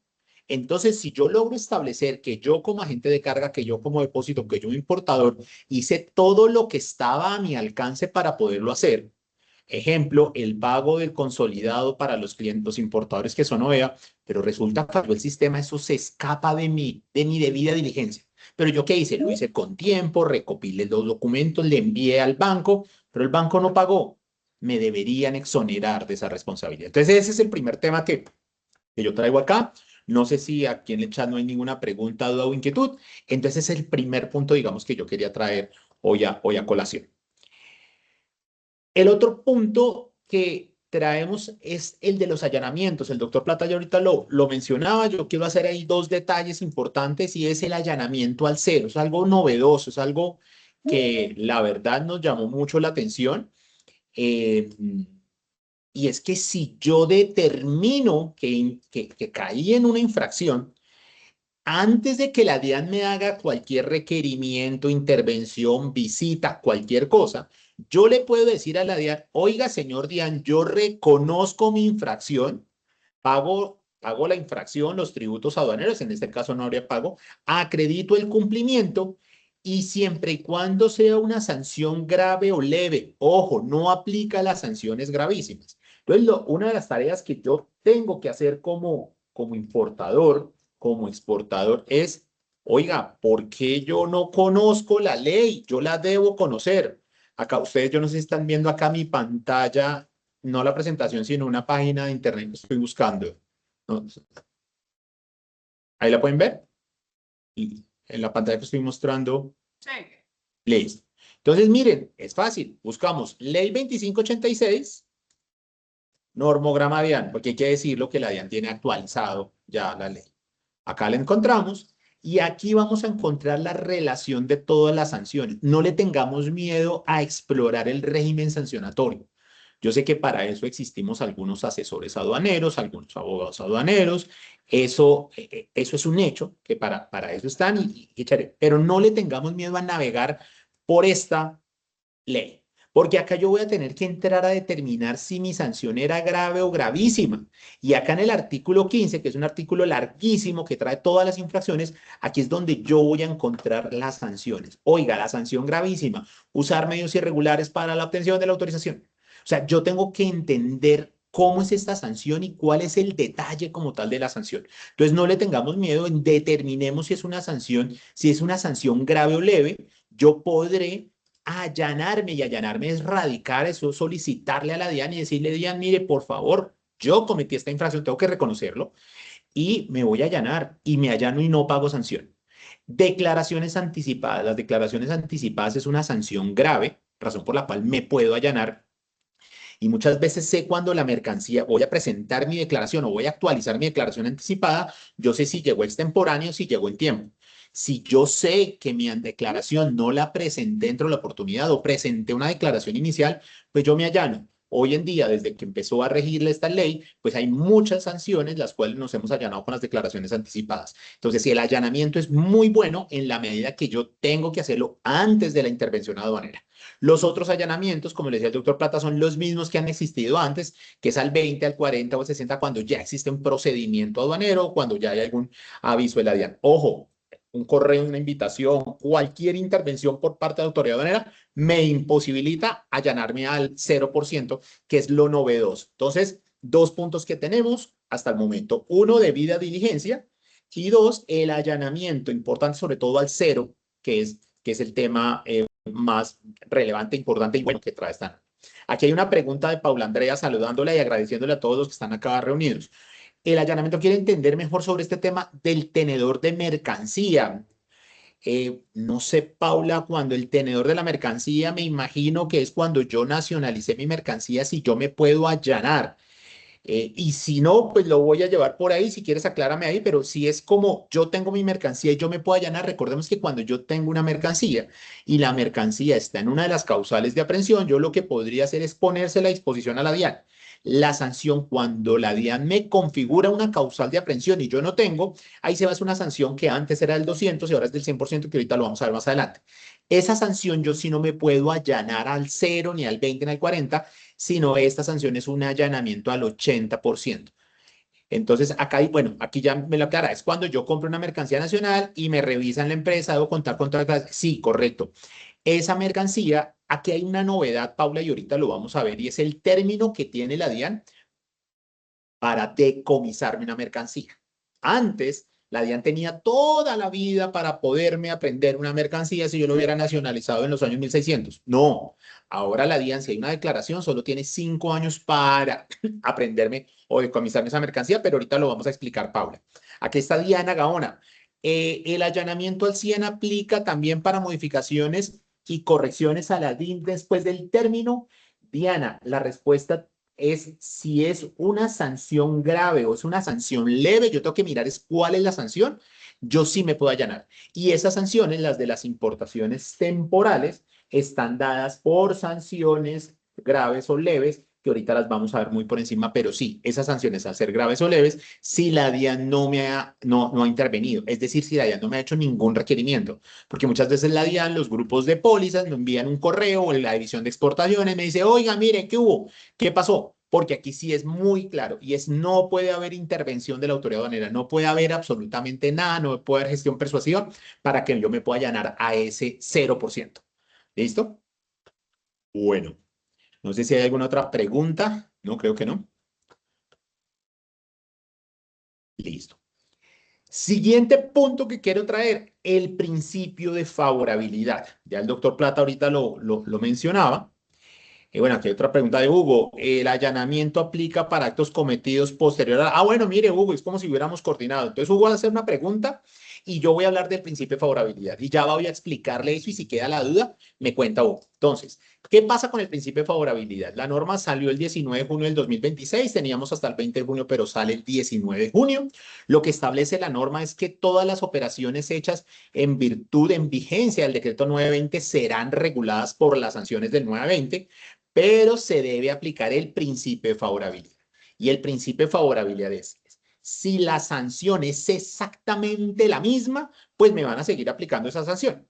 Speaker 3: Entonces, si yo logro establecer que yo como agente de carga, que yo como depósito, que yo importador, hice todo lo que estaba a mi alcance para poderlo hacer. Ejemplo, el pago del consolidado para los clientes, los importadores que son OEA, pero resulta que falló el sistema, eso se escapa de mi debida diligencia. Pero yo qué hice, lo hice con tiempo, recopilé los documentos, le envié al banco, pero el banco no pagó. Me deberían exonerar de esa responsabilidad. Entonces, ese es el primer tema que yo traigo acá. No sé si aquí en el chat no hay ninguna pregunta, duda o inquietud. Entonces, es el primer punto, digamos, que yo quería traer hoy a colación. El otro punto que traemos es el de los allanamientos. El doctor Plata ya ahorita lo mencionaba. Yo quiero hacer ahí dos detalles importantes y es el allanamiento al cero. Es algo novedoso, es algo que la verdad nos llamó mucho la atención. Eh, y es que si yo determino que caí en una infracción, antes de que la DIAN me haga cualquier requerimiento, intervención, visita, cualquier cosa, yo le puedo decir a la DIAN, oiga, señor DIAN, yo reconozco mi infracción, pago la infracción, los tributos aduaneros, en este caso no habría pago, acredito el cumplimiento y siempre y cuando sea una sanción grave o leve, ojo, no aplica las sanciones gravísimas. Entonces, una de las tareas que yo tengo que hacer como importador, como exportador, es, oiga, ¿por qué yo no conozco la ley? Yo la debo conocer. Acá ustedes, yo no sé si están viendo acá mi pantalla, no la presentación, sino una página de internet que estoy buscando. ¿No? Ahí la pueden ver. Y en la pantalla que estoy mostrando.
Speaker 1: Sí.
Speaker 3: Listo. Entonces, miren, es fácil. Buscamos Ley 2586, normograma DIAN, porque hay que decirlo que la DIAN tiene actualizado ya la ley. Acá la encontramos y aquí vamos a encontrar la relación de todas las sanciones. No le tengamos miedo a explorar el régimen sancionatorio. Yo sé que para eso existimos algunos asesores aduaneros, algunos abogados aduaneros. Eso es un hecho, que para eso están pero no le tengamos miedo a navegar por esta ley. Porque acá yo voy a tener que entrar a determinar si mi sanción era grave o gravísima. Y acá en el artículo 15, que es un artículo larguísimo que trae todas las infracciones, aquí es donde yo voy a encontrar las sanciones. Oiga, la sanción gravísima, usar medios irregulares para la obtención de la autorización. O sea, yo tengo que entender cómo es esta sanción y cuál es el detalle como tal de la sanción. Entonces, no le tengamos miedo, determinemos si es una sanción grave o leve. Yo podré allanarme, y allanarme es radicar, eso es solicitarle a la DIAN y decirle, DIAN, mire, por favor, yo cometí esta infracción, tengo que reconocerlo y me voy a allanar y me allano y no pago sanción. Declaraciones anticipadas. Las declaraciones anticipadas es una sanción grave, razón por la cual me puedo allanar y muchas veces sé cuando la mercancía, voy a presentar mi declaración o voy a actualizar mi declaración anticipada, yo sé si llegó extemporáneo o si llegó en tiempo. Si yo sé que mi declaración no la presenté dentro de la oportunidad o presenté una declaración inicial, pues yo me allano. Hoy en día, desde que empezó a regirle esta ley, pues hay muchas sanciones las cuales nos hemos allanado con las declaraciones anticipadas. Entonces, si el allanamiento es muy bueno en la medida que yo tengo que hacerlo antes de la intervención aduanera. Los otros allanamientos, como le decía el doctor Plata, son los mismos que han existido antes, que es al 20, al 40 o al 60, cuando ya existe un procedimiento aduanero, cuando ya hay algún aviso de la DIAN. Ojo, un correo, una invitación, cualquier intervención por parte de la autoridad aduanera me imposibilita allanarme al 0%, que es lo novedoso. Entonces, dos puntos que tenemos hasta el momento. Uno, debida diligencia, y dos, el allanamiento, importante sobre todo al cero, que es el tema más relevante, importante y bueno que trae esta. Aquí hay una pregunta de Paula Andrea saludándola y agradeciéndole a todos los que están acá reunidos. El allanamiento quiere entender mejor sobre este tema del tenedor de mercancía. No sé, Paula, cuando el tenedor de la mercancía, me imagino que es cuando yo nacionalicé mi mercancía, si yo me puedo allanar. Y si no, pues lo voy a llevar por ahí. Si quieres, aclárame ahí. Pero si es como yo tengo mi mercancía y yo me puedo allanar, recordemos que cuando yo tengo una mercancía y la mercancía está en una de las causales de aprehensión, yo lo que podría hacer es ponérsela a disposición a la DIAN. La sanción, cuando la DIAN me configura una causal de aprehensión y yo no tengo, ahí se va a hacer una sanción que antes era del 200 y ahora es del 100%, que ahorita lo vamos a ver más adelante. Esa sanción yo sí no me puedo allanar al 0, ni al 20, ni al 40, sino esta sanción es un allanamiento al 80%. Entonces, acá, bueno, aquí ya me lo aclara, es cuando yo compro una mercancía nacional y me revisan la empresa, debo contar con todas las... Sí, correcto. Esa mercancía, aquí hay una novedad, Paula, y ahorita lo vamos a ver, y es el término que tiene la DIAN para decomisarme una mercancía. Antes, la DIAN tenía toda la vida para poderme aprender una mercancía si yo lo hubiera nacionalizado en los años 1600. No, ahora la DIAN, si hay una declaración, solo tiene 5 años para aprenderme o decomisarme esa mercancía, pero ahorita lo vamos a explicar, Paula. Aquí está Diana Gaona. El allanamiento al 100 aplica también para modificaciones y correcciones a la DIN después del término. Diana, la respuesta es si es una sanción grave o es una sanción leve, yo tengo que mirar es cuál es la sanción, yo sí me puedo allanar. Y esas sanciones, las de las importaciones temporales, están dadas por sanciones graves o leves, que ahorita las vamos a ver muy por encima, pero sí, esas sanciones al ser graves o leves, si la DIAN no ha intervenido, es decir, si la DIAN no me ha hecho ningún requerimiento, porque muchas veces la DIAN, los grupos de pólizas, me envían un correo o la división de exportaciones, me dice, oiga, mire, ¿qué hubo? ¿Qué pasó? Porque aquí sí es muy claro y es no puede haber intervención de la autoridad aduanera, no puede haber absolutamente nada, no puede haber gestión persuasiva para que yo me pueda allanar a ese 0%. ¿Listo? Bueno, no sé si hay alguna otra pregunta. No, creo que no. Listo. Siguiente punto que quiero traer, el principio de favorabilidad. Ya el doctor Plata ahorita lo mencionaba. Y bueno, aquí hay otra pregunta de Hugo. ¿El allanamiento aplica para actos cometidos posterior a... Ah, bueno, mire, Hugo, es como si hubiéramos coordinado. Entonces, Hugo va a hacer una pregunta y yo voy a hablar del principio de favorabilidad. Y ya voy a explicarle eso y si queda la duda, me cuenta Hugo. Entonces, ¿qué pasa con el principio de favorabilidad? La norma salió el 19 de junio del 2026, teníamos hasta el 20 de junio, pero sale el 19 de junio. Lo que establece la norma es que todas las operaciones hechas en virtud, en vigencia del decreto 920 serán reguladas por las sanciones del 920, pero se debe aplicar el principio de favorabilidad. Y el principio de favorabilidad es, si la sanción es exactamente la misma, pues me van a seguir aplicando esa sanción.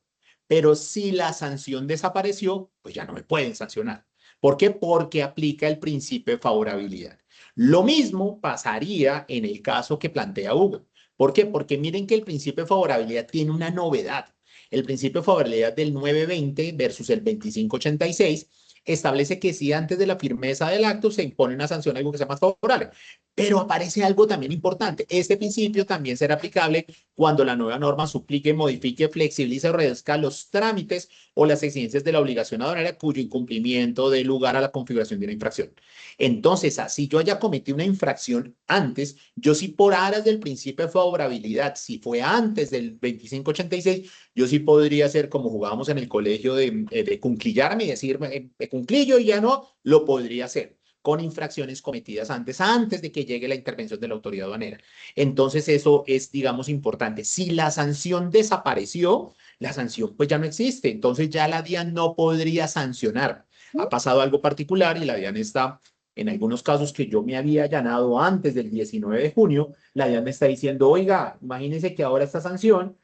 Speaker 3: Pero si la sanción desapareció, pues ya no me pueden sancionar. ¿Por qué? Porque aplica el principio de favorabilidad. Lo mismo pasaría en el caso que plantea Hugo. ¿Por qué? Porque miren que el principio de favorabilidad tiene una novedad. El principio de favorabilidad del 920 versus el 2586 establece que si antes de la firmeza del acto se impone una sanción, algo que sea más favorable. Pero aparece algo también importante. Este principio también será aplicable cuando la nueva norma suplique, modifique, flexibilice o reduzca los trámites o las exigencias de la obligación aduanera cuyo incumplimiento dé lugar a la configuración de una infracción. Entonces, así yo haya cometido una infracción antes, yo sí por aras del principio de favorabilidad, si fue antes del 2586, yo sí podría ser como jugábamos en el colegio de cunclillarme y decir, me cunclillo y ya no, lo podría hacer con infracciones cometidas antes de que llegue la intervención de la autoridad aduanera. Entonces eso es, digamos, importante. Si la sanción desapareció, la sanción pues ya no existe. Entonces ya la DIAN no podría sancionar. Ha pasado algo particular y la DIAN está, en algunos casos que yo me había allanado antes del 19 de junio, la DIAN me está diciendo, oiga, imagínense que ahora esta sanción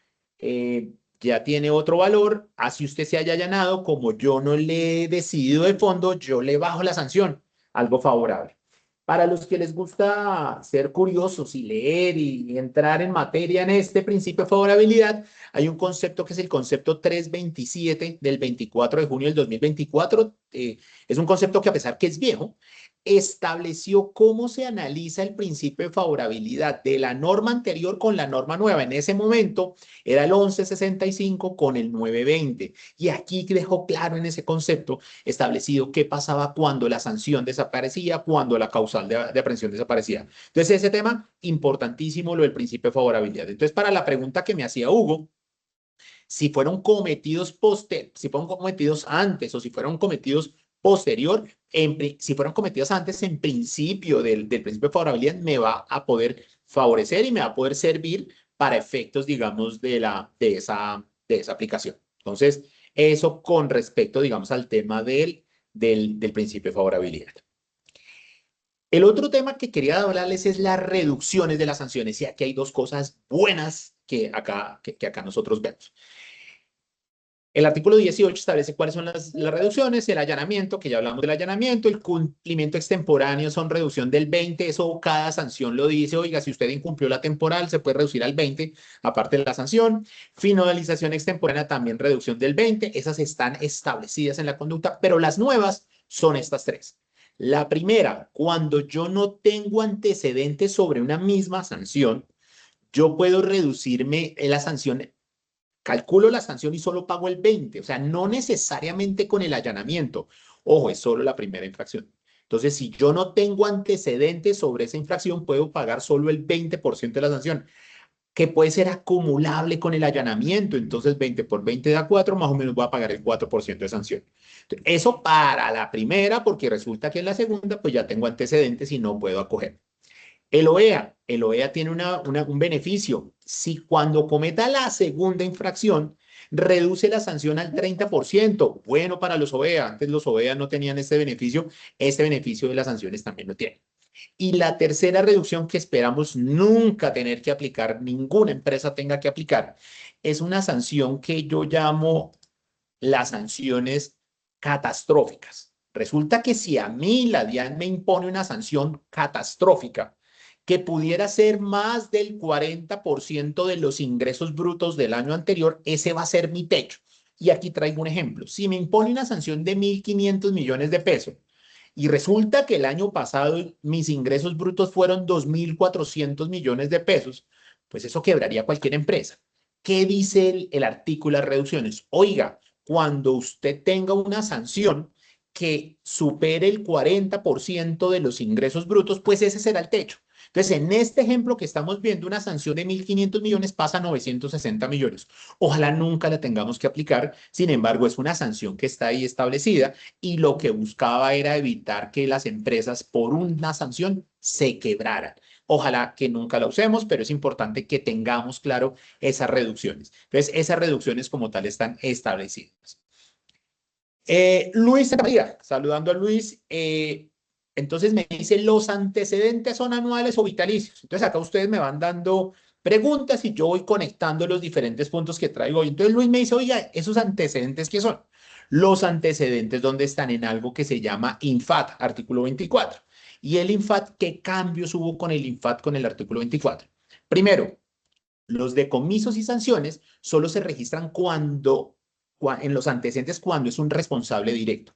Speaker 3: ya tiene otro valor, así usted se haya allanado, como yo no le he decidido de fondo, yo le bajo la sanción, algo favorable. Para los que les gusta ser curiosos y leer y entrar en materia en este principio de favorabilidad, hay un concepto que es el concepto 327 del 24 de junio del 2024. Es un concepto que a pesar que es viejo, estableció cómo se analiza el principio de favorabilidad de la norma anterior con la norma nueva. En ese momento era el 1165 con el 920. Y aquí dejó claro en ese concepto establecido qué pasaba cuando la sanción desaparecía, cuando la causal de aprehensión desaparecía. Entonces, ese tema importantísimo, lo del principio de favorabilidad. Entonces, para la pregunta que me hacía Hugo, si fueron cometidos si fueron cometidos antes o si fueron cometidos posterior, si fueron cometidos antes, en principio del principio de favorabilidad, me va a poder favorecer y me va a poder servir para efectos, digamos, de esa aplicación. Entonces, eso con respecto, digamos, al tema del principio de favorabilidad. El otro tema que quería hablarles es las reducciones de las sanciones. Y aquí hay dos cosas buenas que acá nosotros vemos. El artículo 18 establece cuáles son las reducciones, el allanamiento, que ya hablamos del allanamiento, el cumplimiento extemporáneo son reducción del 20, eso cada sanción lo dice, oiga, si usted incumplió la temporal, se puede reducir al 20, aparte de la sanción. Finalización extemporánea, también reducción del 20, esas están establecidas en la conducta, pero las nuevas son estas tres. La primera, cuando yo no tengo antecedentes sobre una misma sanción, yo puedo reducirme la sanción. Calculo la sanción y solo pago el 20, o sea, no necesariamente con el allanamiento. Ojo, es solo la primera infracción. Entonces, si yo no tengo antecedentes sobre esa infracción, puedo pagar solo el 20% de la sanción. que puede ser acumulable con el allanamiento. Entonces, 20 por 20 da 4, más o menos voy a pagar el 4% de sanción. Entonces, eso para la primera, porque resulta que en la segunda, pues ya tengo antecedentes y no puedo acoger. El OEA tiene un beneficio. Si cuando cometa la segunda infracción, reduce la sanción al 30%. Bueno, para los OEA, antes los OEA no tenían este beneficio de las sanciones también lo tienen. Y la tercera reducción que esperamos nunca tener que aplicar, ninguna empresa tenga que aplicar, es una sanción que yo llamo las sanciones catastróficas. Resulta que si a mí la DIAN me impone una sanción catastrófica que pudiera ser más del 40% de los ingresos brutos del año anterior, ese va a ser mi techo. Y aquí traigo un ejemplo. Si me impone una sanción de 1.500 millones de pesos y resulta que el año pasado mis ingresos brutos fueron 2.400 millones de pesos, pues eso quebraría cualquier empresa. ¿Qué dice el artículo de reducciones? Oiga, cuando usted tenga una sanción que supere el 40% de los ingresos brutos, pues ese será el techo. Entonces, en este ejemplo que estamos viendo, una sanción de 1.500 millones pasa a 960 millones. Ojalá nunca la tengamos que aplicar. Sin embargo, es una sanción que está ahí establecida y lo que buscaba era evitar que las empresas por una sanción se quebraran. Ojalá que nunca la usemos, pero es importante que tengamos claro esas reducciones. Entonces, esas reducciones como tal están establecidas. Luis María, saludando a Luis. Entonces me dice, ¿los antecedentes son anuales o vitalicios? Entonces acá ustedes me van dando preguntas y yo voy conectando los diferentes puntos que traigo hoy. Entonces Luis me dice, oiga, ¿esos antecedentes qué son? Los antecedentes donde están en algo que se llama INFAT, artículo 24. ¿Y el INFAT qué cambios hubo con el INFAT con el artículo 24? Primero, los decomisos y sanciones solo se registran en los antecedentes cuando es un responsable directo.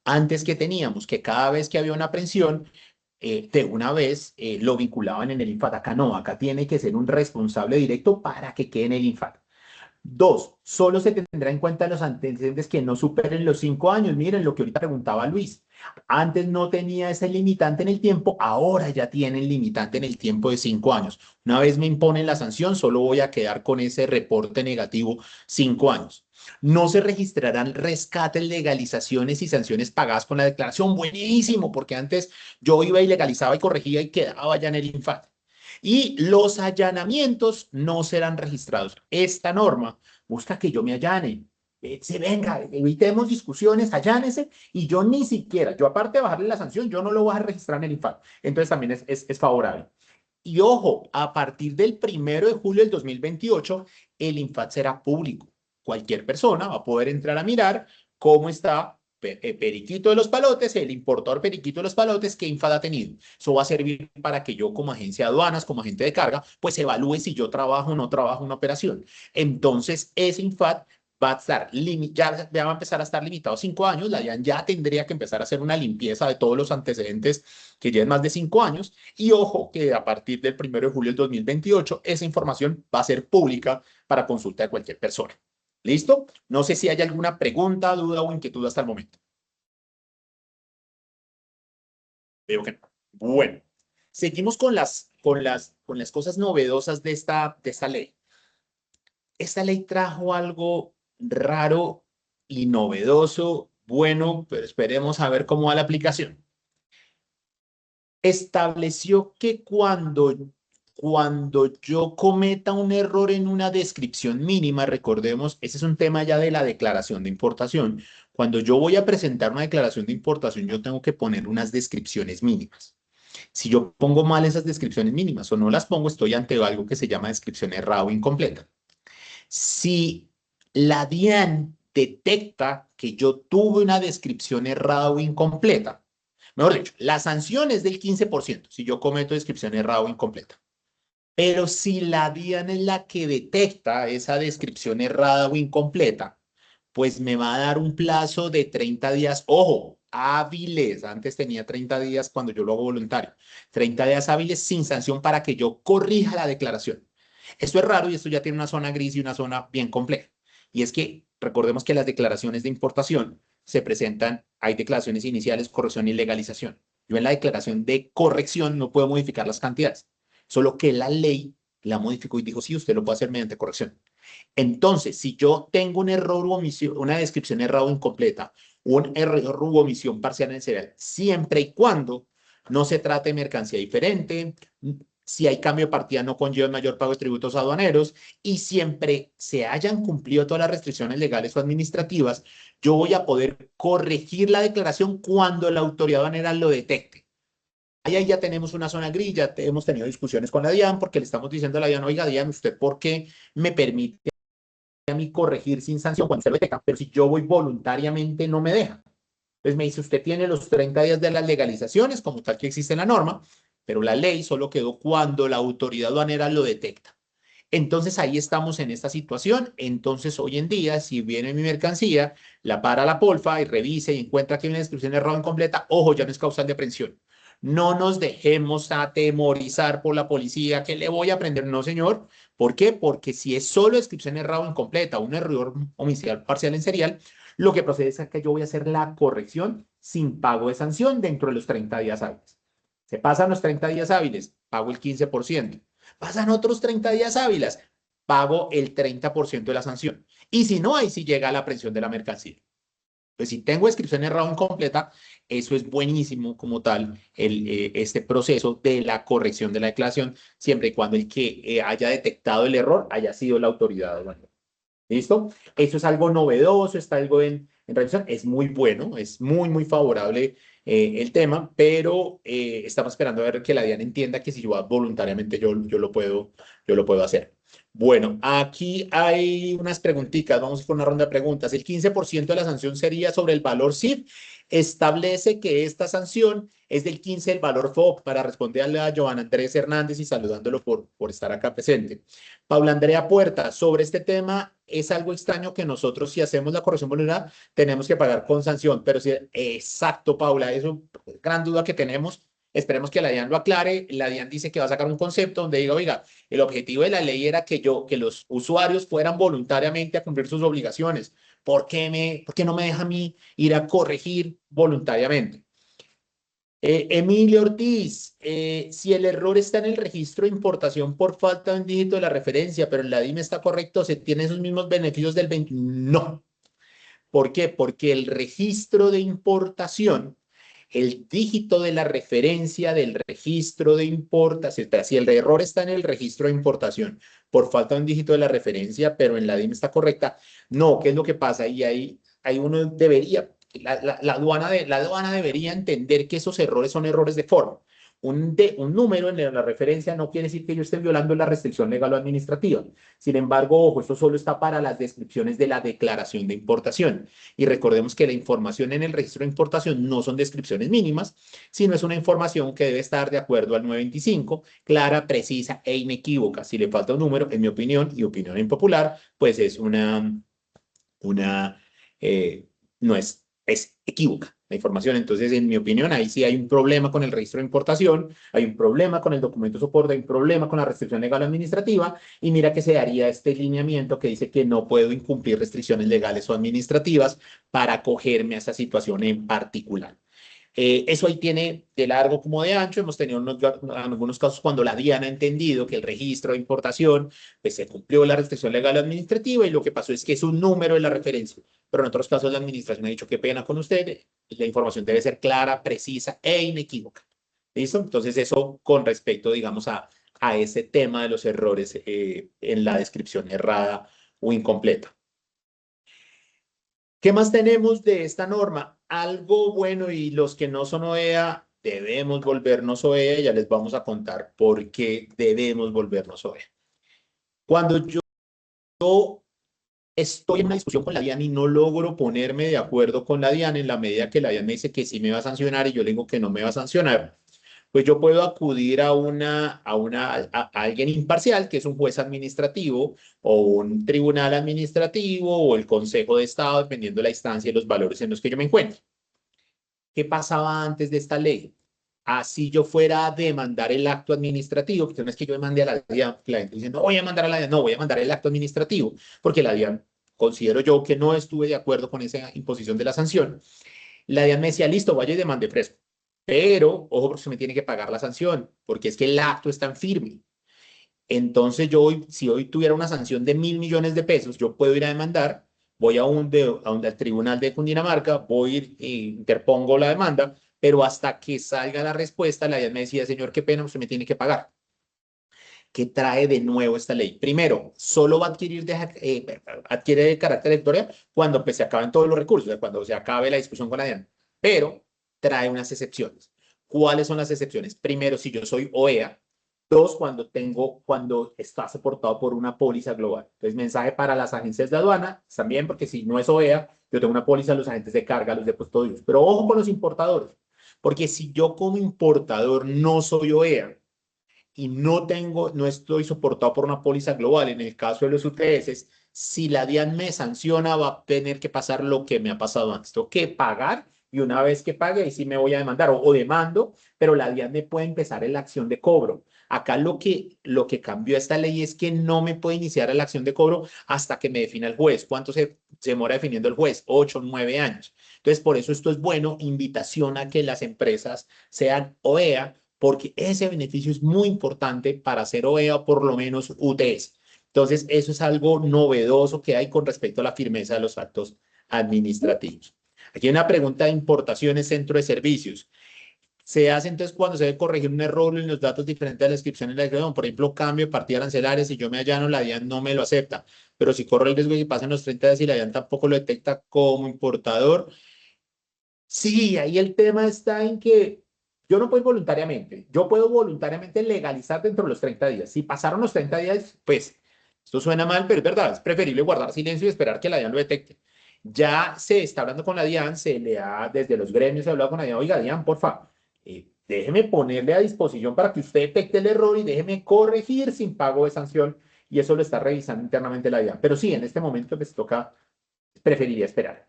Speaker 3: Antes que teníamos que cada vez que había una aprehensión, de una vez lo vinculaban en el INFAT. Acá no, acá tiene que ser un responsable directo para que quede en el INFAT. Dos, solo se tendrá en cuenta los antecedentes que no superen los 5 años. Miren lo que ahorita preguntaba Luis. Antes no tenía ese limitante en el tiempo, ahora ya tiene el limitante en el tiempo de 5 años. Una vez me imponen la sanción, solo voy a quedar con ese reporte negativo 5 años. No se registrarán rescates, legalizaciones y sanciones pagadas con la declaración. Buenísimo, porque antes yo iba y legalizaba y corregía y quedaba ya en el INFAT. Y los allanamientos no serán registrados. Esta norma busca que yo me allane. Se venga, evitemos discusiones, allánese, y yo ni siquiera, yo aparte de bajarle la sanción, yo no lo voy a registrar en el INFAT. Entonces también es favorable. Y ojo, a partir del 1 de julio del 2028, el INFAT será público. Cualquier persona va a poder entrar a mirar cómo está Periquito de los Palotes, el importador Periquito de los Palotes, qué INFAT ha tenido. Eso va a servir para que yo como agencia de aduanas, como agente de carga, pues evalúe si yo trabajo o no trabajo una operación. Entonces, ese INFAT va a estar ya va a empezar a estar limitado a 5 años. La DIAN ya tendría que empezar a hacer una limpieza de todos los antecedentes que lleven más de 5 años. Y ojo que a partir del 1 de julio del 2028, esa información va a ser pública para consulta de cualquier persona. ¿Listo? No sé si hay alguna pregunta, duda o inquietud hasta el momento. Veo que no. Bueno, seguimos con las cosas novedosas de esta ley. Esta ley trajo algo raro y novedoso, bueno, pero esperemos a ver cómo va la aplicación. Estableció que cuando yo cometa un error en una descripción mínima, recordemos, ese es un tema ya de la declaración de importación. Cuando yo voy a presentar una declaración de importación, yo tengo que poner unas descripciones mínimas. Si yo pongo mal esas descripciones mínimas o no las pongo, estoy ante algo que se llama descripción errada o incompleta. Si la DIAN detecta que yo tuve una descripción errada o incompleta, mejor dicho, la sanción es del 15% si yo cometo descripción errada o incompleta. Pero si la DIAN es la que detecta esa descripción errada o incompleta, pues me va a dar un plazo de 30 días, ojo, hábiles. Antes tenía 30 días cuando yo lo hago voluntario. 30 días hábiles sin sanción para que yo corrija la declaración. Esto es raro y esto ya tiene una zona gris y una zona bien compleja. Y es que recordemos que las declaraciones de importación se presentan, hay declaraciones iniciales, corrección y legalización. Yo en la declaración de corrección no puedo modificar las cantidades, solo que la ley la modificó y dijo, sí, usted lo puede hacer mediante corrección. Entonces, si yo tengo un error u omisión, una descripción errada o incompleta, un error u omisión parcial en el serial, siempre y cuando no se trate de mercancía diferente, si hay cambio de partida no conlleva mayor pago de tributos aduaneros y siempre se hayan cumplido todas las restricciones legales o administrativas, yo voy a poder corregir la declaración cuando la autoridad aduanera lo detecte. Ahí ya tenemos una zona gris, ya hemos tenido discusiones con la DIAN porque le estamos diciendo a la DIAN, oiga, DIAN, ¿usted por qué me permite a mí corregir sin sanción cuando usted lo detecta? Pero si yo voy voluntariamente no me deja. Entonces me dice, usted tiene los 30 días de las legalizaciones, como tal que existe en la norma, pero la ley solo quedó cuando la autoridad aduanera lo detecta. Entonces ahí estamos en esta situación. Entonces hoy en día, si viene mi mercancía, la para la polfa y revisa y encuentra que hay una descripción errada incompleta, ojo, ya no es causal de aprehensión. No nos dejemos atemorizar por la policía que le voy a prender. No, señor. ¿Por qué? Porque si es solo descripción errada o incompleta, un error homicidial parcial en serial, lo que procede es que yo voy a hacer la corrección sin pago de sanción dentro de los 30 días hábiles. Se pasan los 30 días hábiles, pago el 15%. Pasan otros 30 días hábiles, pago el 30% de la sanción. Y si no, ahí sí llega la aprehensión de la mercancía. Pues si tengo descripción errada o incompleta, eso es buenísimo como tal, este proceso de la corrección de la declaración, siempre y cuando el que haya detectado el error haya sido la autoridad aduanera. ¿Listo? Eso es algo novedoso, está algo en revisión, es muy bueno, es muy, muy favorable el tema, pero estamos esperando a ver que la DIAN entienda que si yo voluntariamente yo lo puedo hacer. Bueno, aquí hay unas preguntitas, vamos con una ronda de preguntas. El 15% de la sanción sería sobre el valor CIF. Establece que esta sanción es del 15 del valor FOB para responderle a Joan Andrés Hernández y saludándolo por estar acá presente. Paula Andrea Puerta, sobre este tema, es algo extraño que nosotros, si hacemos la corrección voluntaria, tenemos que pagar con sanción. Pero sí, exacto, Paula, es una gran duda que tenemos. Esperemos que la DIAN lo aclare. La DIAN dice que va a sacar un concepto donde diga, oiga, el objetivo de la ley era que los usuarios fueran voluntariamente a cumplir sus obligaciones. ¿Por qué no me deja a mí ir a corregir voluntariamente? Emilio Ortiz, si el error está en el registro de importación por falta de un dígito de la referencia, pero en la DIM está correcto, ¿se tiene esos mismos beneficios del 20? No. ¿Por qué? Porque el registro de importación, el dígito de la referencia del registro de importación, si el error está en el registro de importación por falta de un dígito de la referencia, pero en la DIM está correcta, no, ¿qué es lo que pasa? Y ahí uno debería, la aduana debería entender que esos errores son errores de forma. Un número en la referencia no quiere decir que yo esté violando la restricción legal o administrativa. Sin embargo, ojo, esto solo está para las descripciones de la declaración de importación. Y recordemos que la información en el registro de importación no son descripciones mínimas, sino es una información que debe estar de acuerdo al 925, clara, precisa e inequívoca. Si le falta un número, en mi opinión y opinión impopular, pues es no es equívoca la información. Entonces, en mi opinión, ahí sí hay un problema con el registro de importación, hay un problema con el documento de soporte, hay un problema con la restricción legal o administrativa, y mira que se daría este lineamiento que dice que no puedo incumplir restricciones legales o administrativas para acogerme a esa situación en particular. Eso ahí tiene de largo como de ancho. Hemos tenido algunos casos cuando la DIAN ha entendido que el registro de importación pues se cumplió la restricción legal administrativa y lo que pasó es que es un número de la referencia. Pero en otros casos la administración ha dicho qué pena con usted, la información debe ser clara, precisa e inequívoca. ¿Listo? Entonces eso con respecto, digamos, a ese tema de los errores en la descripción errada o incompleta. ¿Qué más tenemos de esta norma? Algo bueno, y los que no son OEA debemos volvernos OEA, ya les vamos a contar por qué debemos volvernos OEA. Cuando yo estoy en una discusión con la DIAN y no logro ponerme de acuerdo con la DIAN en la medida que la DIAN me dice que sí me va a sancionar y yo le digo que no me va a sancionar, pues yo puedo acudir a alguien imparcial, que es un juez administrativo o un tribunal administrativo o el Consejo de Estado, dependiendo de la instancia y los valores en los que yo me encuentro. ¿Qué pasaba antes de esta ley? Así yo fuera a demandar el acto administrativo, que no es que yo demande a la DIAN, la gente dice, no voy a mandar a la DIAN, no, voy a mandar el acto administrativo, porque la DIAN considero yo que no estuve de acuerdo con esa imposición de la sanción. La DIAN me decía, listo, vaya y demande fresco. Pero, ojo, porque se me tiene que pagar la sanción, porque es que el acto está en firme. Entonces yo hoy, si hoy tuviera una sanción de 1.000 millones de pesos, yo puedo ir a demandar, voy al tribunal de Cundinamarca, voy a ir e interpongo la demanda, pero hasta que salga la respuesta, la DIAN me decía, señor, qué pena, usted me tiene que pagar. ¿Qué trae de nuevo esta ley? Primero, solo va a adquiere de carácter editorial cuando pues, se acaben todos los recursos, o sea, cuando se acabe la discusión con la DIAN, pero trae unas excepciones. ¿Cuáles son las excepciones? Primero, si yo soy OEA. Dos, cuando está soportado por una póliza global. Entonces, mensaje para las agencias de aduana, también, porque si no es OEA, yo tengo una póliza a los agentes de carga, a los depósitos. Pero ojo con los importadores, porque si yo como importador no soy OEA, y no estoy soportado por una póliza global, en el caso de los UTS, si la DIAN me sanciona, va a tener que pasar lo que me ha pasado antes. Tengo que pagar y una vez que pague, ahí sí me voy a demandar o demando, pero la DIAN me puede empezar en la acción de cobro. Acá lo que cambió esta ley es que no me puede iniciar la acción de cobro hasta que me defina el juez. ¿Cuánto se demora definiendo el juez? 8, 9 años. Entonces, por eso esto es bueno, invitación a que las empresas sean OEA, porque ese beneficio es muy importante para hacer OEA o por lo menos UTS. Entonces, eso es algo novedoso que hay con respecto a la firmeza de los actos administrativos. Aquí hay una pregunta de importaciones, centro de servicios. Se hace entonces cuando se debe corregir un error en los datos diferentes de la descripción en la declaración. Por ejemplo, cambio de partida arancelaria, si yo me allano, la DIAN no me lo acepta. Pero si corro el riesgo de que pasen los 30 días y la DIAN tampoco lo detecta como importador, sí, ahí el tema está en que yo no puedo voluntariamente, yo puedo voluntariamente legalizar dentro de los 30 días. Si pasaron los 30 días, pues esto suena mal, pero es verdad, es preferible guardar silencio y esperar que la DIAN lo detecte. Ya se está hablando con la DIAN, se le ha, desde los gremios se ha hablado con la DIAN, oiga, DIAN, porfa, déjeme ponerle a disposición para que usted detecte el error y déjeme corregir sin pago de sanción, y eso lo está revisando internamente la DIAN. Pero sí, en este momento pues toca, preferiría esperar.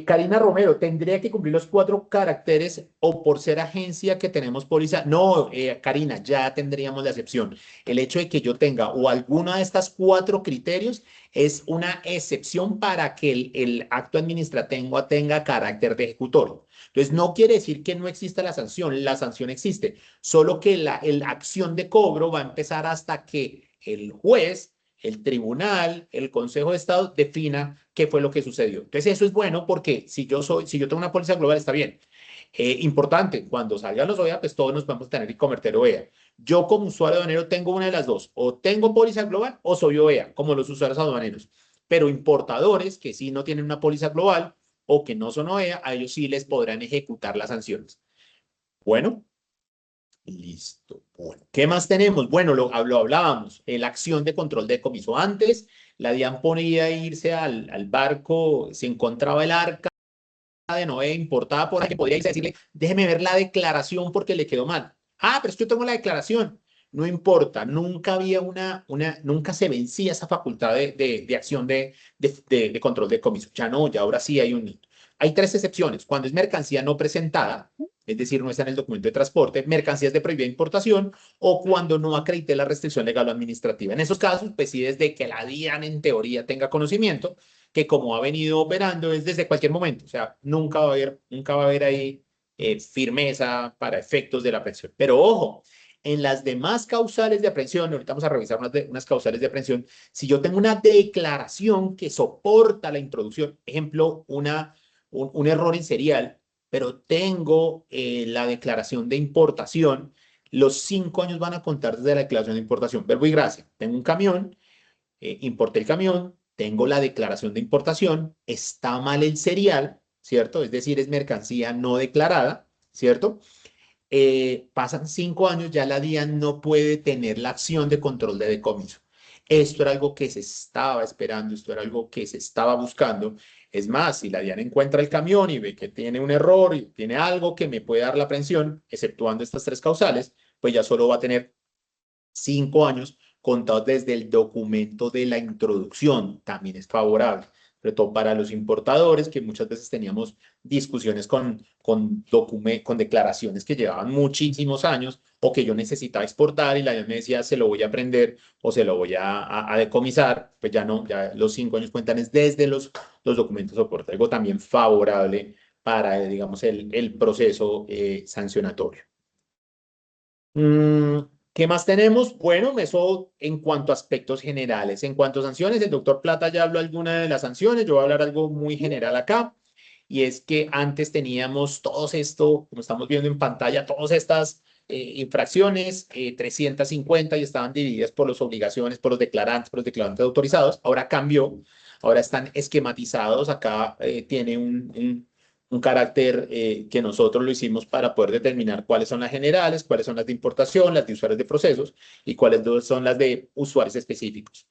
Speaker 3: Karina Romero, ¿tendría que cumplir los 4 caracteres o por ser agencia que tenemos póliza? No, Karina, ya tendríamos la excepción. El hecho de que yo tenga o alguna de estas 4 criterios es una excepción para que el acto administrativo tenga carácter de ejecutorio. Entonces, no quiere decir que no exista la sanción existe, solo que la acción de cobro va a empezar hasta que el juez, el tribunal, el Consejo de Estado defina qué fue lo que sucedió. Entonces, eso es bueno porque si yo tengo una póliza global, está bien. Importante, cuando salgan los OEA, pues todos nos vamos a tener que convertir OEA. Yo como usuario aduanero tengo una de las dos, o tengo póliza global o soy OEA, como los usuarios aduaneros. Pero importadores que sí no tienen una póliza global o que no son OEA, a ellos sí les podrán ejecutar las sanciones. Bueno, listo. Bueno, ¿qué más tenemos? Bueno, lo hablábamos, la acción de control de decomiso. Antes, la DIAN podía irse al barco, se encontraba el arca de Noé importada por ahí, que podía irse a decirle, déjeme ver la declaración porque le quedó mal. Ah, pero es que yo tengo la declaración. No importa, nunca había nunca se vencía esa facultad de acción de control de decomiso. Ya no, ya ahora sí hay 3 excepciones. Cuando es mercancía no presentada, es decir, no está en el documento de transporte, mercancías de prohibida importación o cuando no acredite la restricción legal o administrativa. En esos casos, pues sí, desde que la DIAN en teoría tenga conocimiento, que como ha venido operando es desde cualquier momento, o sea, nunca va a haber ahí firmeza para efectos de la aprehensión. Pero ojo, en las demás causales de aprehensión, ahorita vamos a revisar unas causales de aprehensión, si yo tengo una declaración que soporta la introducción, ejemplo, un error en serial, pero tengo la declaración de importación, los 5 años van a contar desde la declaración de importación. Verbo y gracia. Tengo un camión, importé el camión, tengo la declaración de importación, está mal el serial, ¿cierto? Es decir, es mercancía no declarada, ¿cierto? Pasan 5 años, ya la DIAN no puede tener la acción de control de decomiso. Esto era algo que se estaba esperando, esto era algo que se estaba buscando. Es más, si la DIAN encuentra el camión y ve que tiene un error y tiene algo que me puede dar la aprehensión, exceptuando estas 3 causales, pues ya solo va a tener 5 años contados desde el documento de la introducción. También es favorable, sobre todo para los importadores, que muchas veces teníamos discusiones con declaraciones que llevaban muchísimos años o que yo necesitaba exportar y la DIAN me decía, se lo voy a aprender o se lo voy a decomisar. Pues ya no, ya los 5 años cuentan es desde los documentos de soporte. Algo también favorable para, digamos, el proceso sancionatorio. ¿Qué más tenemos? Bueno, eso en cuanto a aspectos generales. En cuanto a sanciones, el doctor Plata ya habló alguna de las sanciones. Yo voy a hablar algo muy general acá. Y es que antes teníamos todo esto, como estamos viendo en pantalla, todas estas infracciones, 350, y estaban divididas por las obligaciones, por los declarantes autorizados. Ahora cambió, ahora están esquematizados. Acá tiene un carácter que nosotros lo hicimos para poder determinar cuáles son las generales, cuáles son las de importación, las de usuarios de procesos y cuáles son las de usuarios específicos.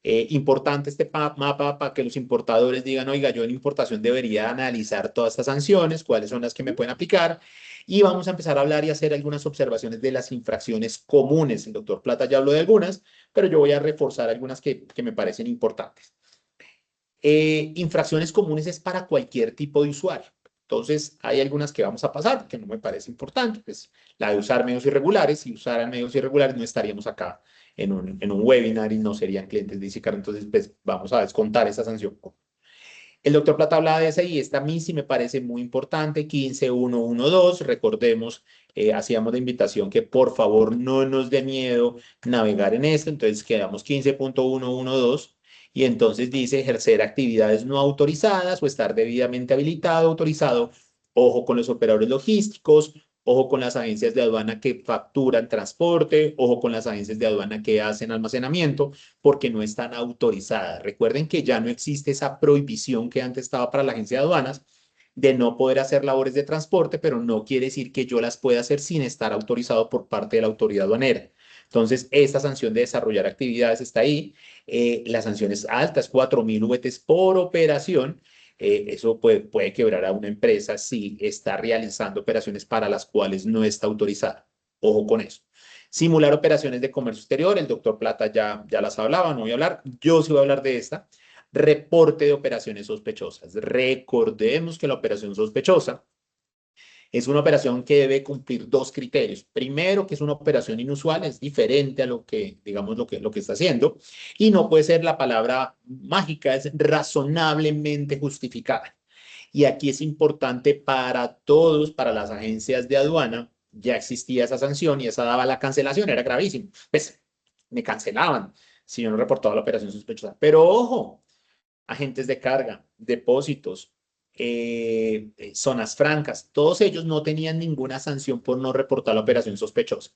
Speaker 3: Importante este mapa para que los importadores digan, oiga, yo en importación debería analizar todas estas sanciones, cuáles son las que me pueden aplicar, y vamos a empezar a hablar y hacer algunas observaciones de las infracciones comunes. El doctor Plata ya habló de algunas, pero yo voy a reforzar algunas que me parecen importantes. Infracciones comunes es para cualquier tipo de usuario. Entonces, hay algunas que vamos a pasar, que no me parece importante, pues la de usar medios irregulares. Si usaran medios irregulares, no estaríamos acá en un webinar y no serían clientes de Isicar. Entonces, pues vamos a descontar esa sanción. El doctor Plata hablaba de esa y esta a mí sí me parece muy importante, 15.112. Recordemos, hacíamos la invitación que por favor no nos dé miedo navegar en esto. Entonces, quedamos 15.112. Y entonces dice ejercer actividades no autorizadas o estar debidamente habilitado, autorizado. Ojo con los operadores logísticos, ojo con las agencias de aduana que facturan transporte, ojo con las agencias de aduana que hacen almacenamiento, porque no están autorizadas. Recuerden que ya no existe esa prohibición que antes estaba para la agencia de aduanas de no poder hacer labores de transporte, pero no quiere decir que yo las pueda hacer sin estar autorizado por parte de la autoridad aduanera. Entonces, esta sanción de desarrollar actividades está ahí. La sanción es alta, es 4.000 VTs por operación. Eso puede quebrar a una empresa si está realizando operaciones para las cuales no está autorizada. Ojo con eso. Simular operaciones de comercio exterior, el doctor Plata ya las hablaba, no voy a hablar. Yo sí voy a hablar de esta. Reporte de operaciones sospechosas. Recordemos que la operación sospechosa es una operación que debe cumplir dos criterios. Primero, que es una operación inusual, es diferente a lo que, digamos, lo que está haciendo. Y no puede ser la palabra mágica, es razonablemente justificada. Y aquí es importante para todos, para las agencias de aduana, ya existía esa sanción y esa daba la cancelación, era gravísimo. Pues me cancelaban si yo no reportaba la operación sospechosa. Pero ojo, agentes de carga, depósitos, zonas francas, todos ellos no tenían ninguna sanción por no reportar la operación sospechosa.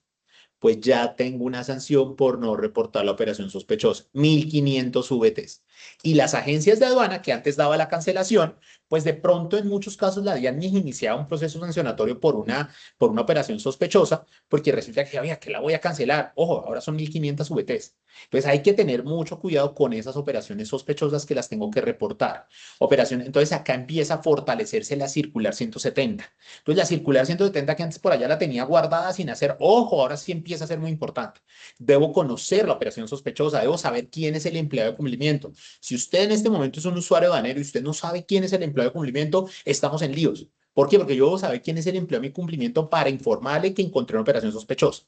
Speaker 3: Pues ya tengo una sanción por no reportar la operación sospechosa, 1.500 VTs. Y las agencias de aduana que antes daba la cancelación, pues de pronto en muchos casos la habían iniciado un proceso sancionatorio por una operación sospechosa, porque resulta que, había que la voy a cancelar. Ojo, ahora son 1.500 VTs. Entonces hay que tener mucho cuidado con esas operaciones sospechosas que las tengo que reportar. Entonces acá empieza a fortalecerse la circular 170. Entonces la circular 170 que antes por allá la tenía guardada sin hacer, ojo, ahora sí empieza a ser muy importante. Debo conocer la operación sospechosa, debo saber quién es el empleado de cumplimiento. Si usted en este momento es un usuario aduanero y usted no sabe quién es el empleado de cumplimiento, estamos en líos. ¿Por qué? Porque yo debo saber quién es el empleado de cumplimiento para informarle que encontré una operación sospechosa.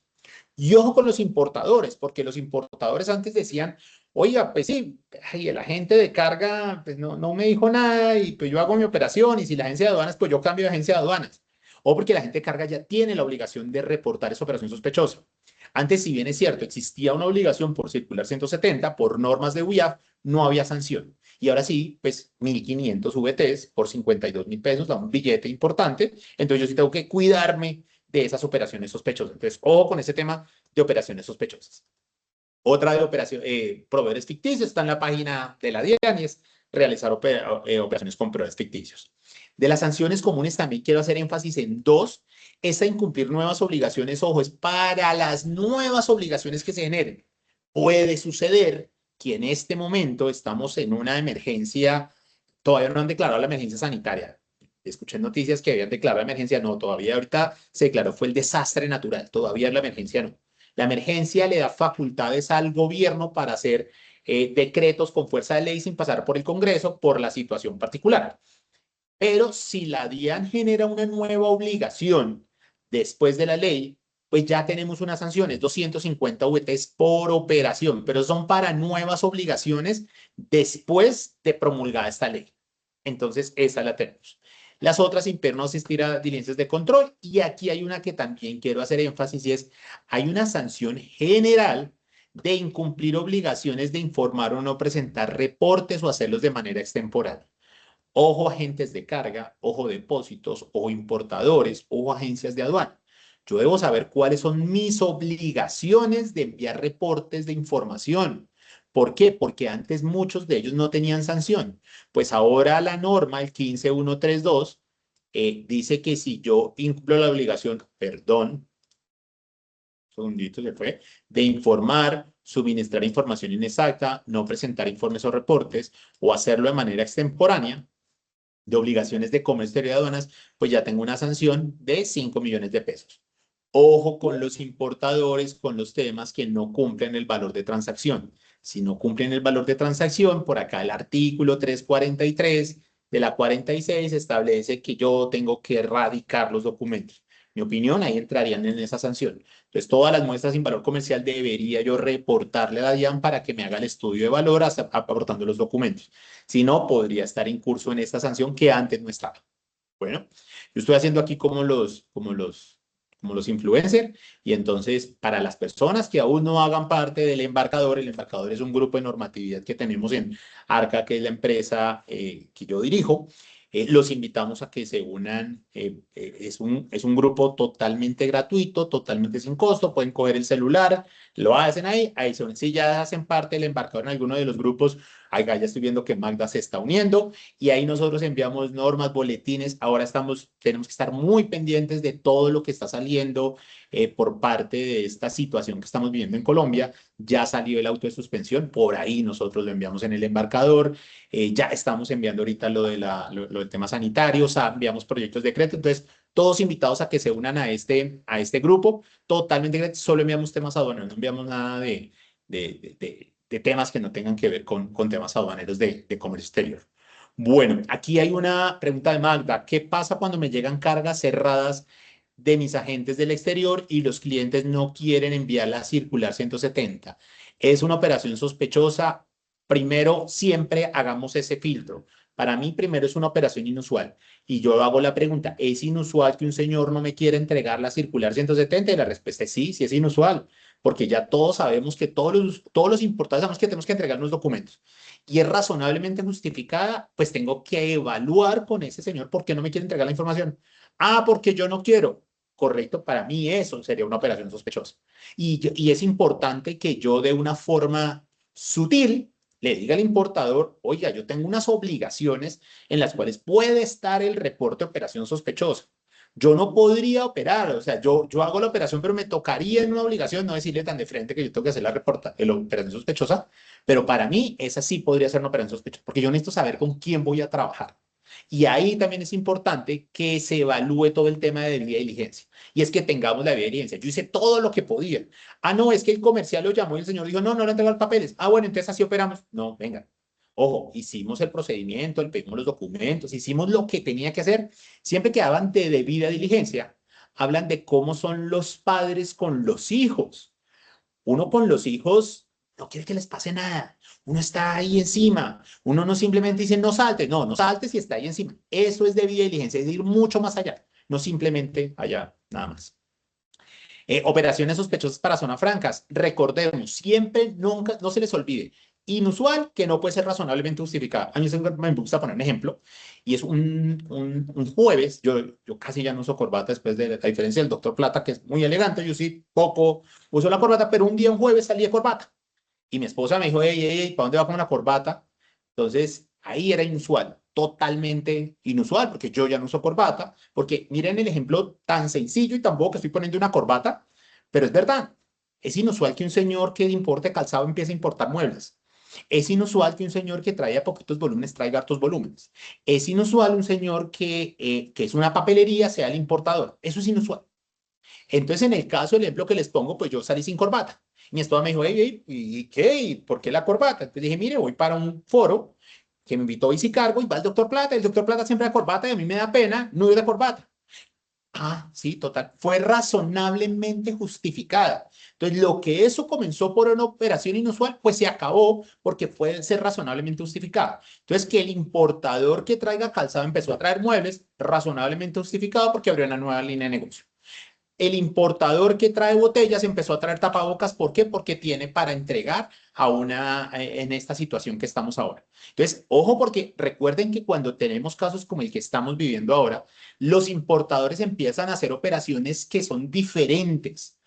Speaker 3: Y ojo con los importadores, porque los importadores antes decían, oiga, pues sí, ay, el agente de carga pues no me dijo nada y pues yo hago mi operación y si la agencia de aduanas, pues yo cambio de agencia de aduanas. O porque la agente de carga ya tiene la obligación de reportar esa operación sospechosa. Antes, si bien es cierto, existía una obligación por circular 170, por normas de UIAF, no había sanción. Y ahora sí, pues 1.500 VTs por 52.000 pesos, da un billete importante. Entonces yo sí tengo que cuidarme de esas operaciones sospechosas. Entonces, ojo con ese tema de operaciones sospechosas. Otra de proveedores ficticios está en la página de la DIAN y es realizar operaciones con proveedores ficticios. De las sanciones comunes también quiero hacer énfasis en dos. Esta incumplir nuevas obligaciones, ojo, es para las nuevas obligaciones que se generen. Puede suceder que en este momento estamos en una emergencia, todavía no han declarado la emergencia sanitaria. Escuché noticias que habían declarado emergencia, no, todavía ahorita se declaró, fue el desastre natural, todavía la emergencia no. La emergencia le da facultades al gobierno para hacer decretos con fuerza de ley sin pasar por el Congreso por la situación particular. Pero si la DIAN genera una nueva obligación después de la ley, pues ya tenemos unas sanciones, 250 VTs por operación, pero son para nuevas obligaciones después de promulgada esta ley. Entonces, esa la tenemos. Las otras impedir no asistir a diligencias de control. Y aquí hay una que también quiero hacer énfasis y es, hay una sanción general de incumplir obligaciones de informar o no presentar reportes o hacerlos de manera extemporánea. Ojo agentes de carga, ojo depósitos, ojo importadores, ojo agencias de aduana. Yo debo saber cuáles son mis obligaciones de enviar reportes de información. ¿Por qué? Porque antes muchos de ellos no tenían sanción. Pues ahora la norma, el 15132, dice que si yo incumplo la obligación, perdón, segundito se fue, de informar, suministrar información inexacta, no presentar informes o reportes o hacerlo de manera extemporánea, de obligaciones de comercio exterior y aduanas, pues ya tengo una sanción de 5 millones de pesos. Ojo con los importadores, con los temas que no cumplen el valor de transacción. Si no cumplen el valor de transacción, por acá el artículo 343 de la 46 establece que yo tengo que erradicar los documentos. Mi opinión, ahí entrarían en esa sanción. Entonces, todas las muestras sin valor comercial debería yo reportarle a la DIAN para que me haga el estudio de valor aportando los documentos. Si no, podría estar en curso en esta sanción que antes no estaba. Bueno, yo estoy haciendo aquí como los influencers, y entonces para las personas que aún no hagan parte del embarcador, el embarcador es un grupo de normatividad que tenemos en ARCA, que es la empresa que yo dirijo, los invitamos a que se unan. Es un grupo totalmente gratuito, totalmente sin costo, pueden coger el celular, lo hacen ahí se unen. Si ya hacen parte del embarcador en alguno de los grupos, acá ya estoy viendo que Magda se está uniendo, y ahí nosotros enviamos normas, boletines. Ahora tenemos que estar muy pendientes de todo lo que está saliendo por parte de esta situación que estamos viviendo en Colombia. Ya salió el auto de suspensión, por ahí nosotros lo enviamos en el embarcador. Ya estamos enviando ahorita lo del tema sanitario, o sea, enviamos proyectos de decreto. Entonces, todos invitados a que se unan a este grupo, totalmente gratis. Solo enviamos temas aduaneros, no enviamos nada de temas que no tengan que ver con temas aduaneros de comercio exterior. Bueno, aquí hay una pregunta de Magda. ¿Qué pasa cuando me llegan cargas cerradas de mis agentes del exterior y los clientes no quieren enviar la circular 170? Es una operación sospechosa. Primero, siempre hagamos ese filtro. Para mí, primero es una operación inusual. Y yo hago la pregunta, ¿es inusual que un señor no me quiera entregar la circular 170? Y la respuesta es sí, sí es inusual, porque ya todos sabemos que todos los importados sabemos que tenemos que entregar los documentos y es razonablemente justificada, pues tengo que evaluar con ese señor por qué no me quiere entregar la información. Ah, porque yo no quiero. Correcto, para mí eso sería una operación sospechosa. Y es importante que yo de una forma sutil le diga al importador, oiga, yo tengo unas obligaciones en las cuales puede estar el reporte de operación sospechosa. Yo no podría operar, o sea, yo hago la operación, pero me tocaría en una obligación no decirle tan de frente que yo tengo que hacer la operación sospechosa, pero para mí esa sí podría ser una operación sospechosa, porque yo necesito saber con quién voy a trabajar. Y ahí también es importante que se evalúe todo el tema de debida diligencia. Y es que tengamos la debida diligencia. Yo hice todo lo que podía. Ah, no, es que el comercial lo llamó y el señor dijo, no, no le entregó los papeles. Ah, bueno, entonces así operamos. No, venga. Ojo, hicimos el procedimiento, le pedimos los documentos, hicimos lo que tenía que hacer. Siempre que hablan de debida diligencia, hablan de cómo son los padres con los hijos. Uno con los hijos no quiere que les pase nada. Uno está ahí encima. Uno no simplemente dice no saltes. No, no saltes y está ahí encima. Eso es debida diligencia, es ir mucho más allá. No simplemente allá, nada más. Operaciones sospechosas para zonas francas. Recordemos, siempre, nunca, no se les olvide. Inusual que no puede ser razonablemente justificada. A mí me gusta poner un ejemplo y es un jueves. Yo casi ya no uso corbata después de la diferencia del doctor Plata, que es muy elegante. Yo sí poco uso la corbata, pero un día, un jueves, salí de corbata y mi esposa me dijo, hey, hey, hey, ¿para dónde va con una corbata? Entonces ahí era inusual, totalmente inusual, porque yo ya no uso corbata, porque miren el ejemplo tan sencillo y tan bobo que estoy poniendo una corbata, pero es verdad. Es inusual que un señor que importe calzado empiece a importar muebles. Es inusual que un señor que trae poquitos volúmenes traiga hartos volúmenes. Es inusual un señor que es una papelería sea el importador. Eso es inusual. Entonces, en el caso, el ejemplo que les pongo, pues yo salí sin corbata. Mi esposa me dijo, hey, hey, ¿y qué? ¿Y por qué la corbata? Entonces dije, mire, voy para un foro que me invitó Cargo y va el doctor Plata. El doctor Plata siempre da corbata y a mí me da pena no ir de corbata. Ah, sí, total. Fue razonablemente justificada. Entonces, lo que eso comenzó por una operación inusual, pues se acabó porque puede ser razonablemente justificado. Entonces, que el importador que traiga calzado empezó a traer muebles, razonablemente justificado porque abrió una nueva línea de negocio. El importador que trae botellas empezó a traer tapabocas. ¿Por qué? Porque tiene para entregar en esta situación que estamos ahora. Entonces, ojo, porque recuerden que cuando tenemos casos como el que estamos viviendo ahora, los importadores empiezan a hacer operaciones que son diferentes.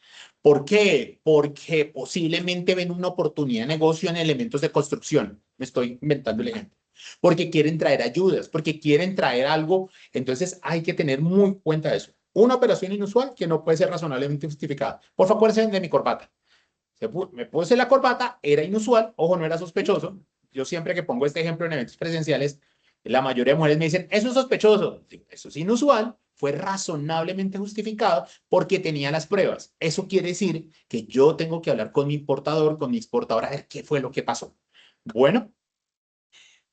Speaker 3: ¿Por qué? Porque posiblemente ven una oportunidad de negocio en elementos de construcción. Me estoy inventando el ejemplo. Porque quieren traer ayudas, porque quieren traer algo. Entonces, hay que tener muy en cuenta eso. Una operación inusual que no puede ser razonablemente justificada. Por favor, acuérdense de mi corbata. Me puse la corbata, era inusual, ojo, no era sospechoso. Yo siempre que pongo este ejemplo en eventos presenciales, la mayoría de mujeres me dicen, eso es sospechoso. Eso es inusual, fue razonablemente justificado porque tenía las pruebas. Eso quiere decir que yo tengo que hablar con mi importador, con mi exportadora, a ver qué fue lo que pasó. Bueno,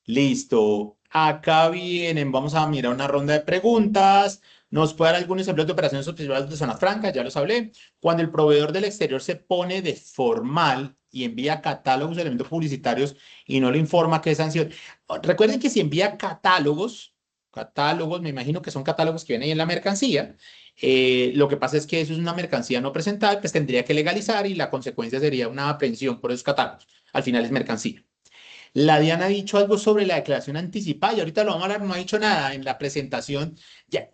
Speaker 3: listo. Acá vienen, vamos a mirar una ronda de preguntas. Nos puede dar algunos ejemplos de operaciones sospechadas de zonas francas, ya los hablé. Cuando el proveedor del exterior se pone de formal y envía catálogos de elementos publicitarios y no le informa qué sanción. Recuerden que si envía catálogos, me imagino que son catálogos que vienen ahí en la mercancía. Lo que pasa es que eso es una mercancía no presentada, pues tendría que legalizar y la consecuencia sería una aprehensión por esos catálogos. Al final es mercancía. La Diana ha dicho algo sobre la declaración anticipada y ahorita lo vamos a hablar, no ha dicho nada en la presentación. Ya,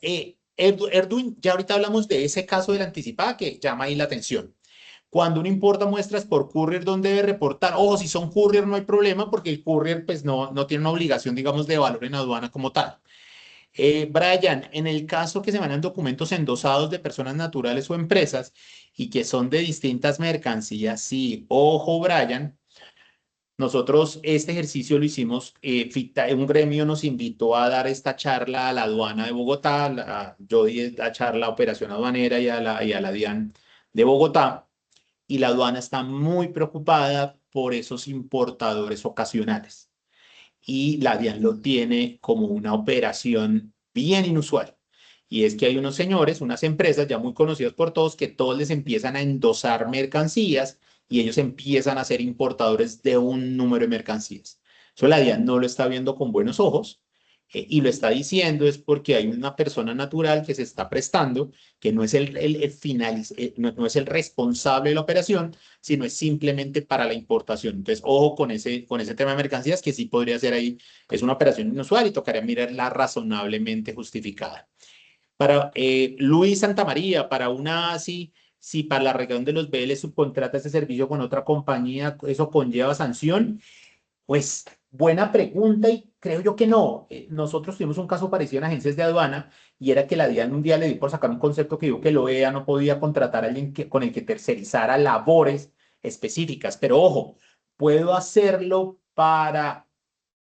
Speaker 3: Erduin, ya ahorita hablamos de ese caso de la anticipada que llama ahí la atención. Cuando uno importa muestras por courier, ¿dónde debe reportar? Ojo, si son courier no hay problema porque el courier pues no tiene una obligación, digamos, de valor en aduana como tal. Brian, en el caso que se mandan documentos endosados de personas naturales o empresas y que son de distintas mercancías, sí, ojo, Brian. Nosotros este ejercicio lo hicimos, un gremio nos invitó a dar esta charla a la aduana de Bogotá, yo di la charla a Operación Aduanera y a la DIAN de Bogotá, y la aduana está muy preocupada por esos importadores ocasionales. Y la DIAN lo tiene como una operación bien inusual. Y es que hay unos señores, unas empresas ya muy conocidas por todos, que todos les empiezan a endosar mercancías y ellos empiezan a ser importadores de un número de mercancías. Eso la DIAN no lo está viendo con buenos ojos y lo está diciendo es porque hay una persona natural que se está prestando, que no es no es el responsable de la operación, sino es simplemente para la importación. Entonces, ojo con ese tema de mercancías, que sí podría ser ahí, es una operación inusual y tocaría mirarla razonablemente justificada. Para Luis Santamaría, para una así, si para la región de los BL subcontrata ese servicio con otra compañía, ¿eso conlleva sanción? Pues buena pregunta y creo yo que no. Nosotros tuvimos un caso parecido en agencias de aduana y era que la DIAN un día le dio por sacar un concepto que dijo que la OEA no podía contratar a alguien con el que tercerizara labores específicas. Pero ojo, puedo hacerlo para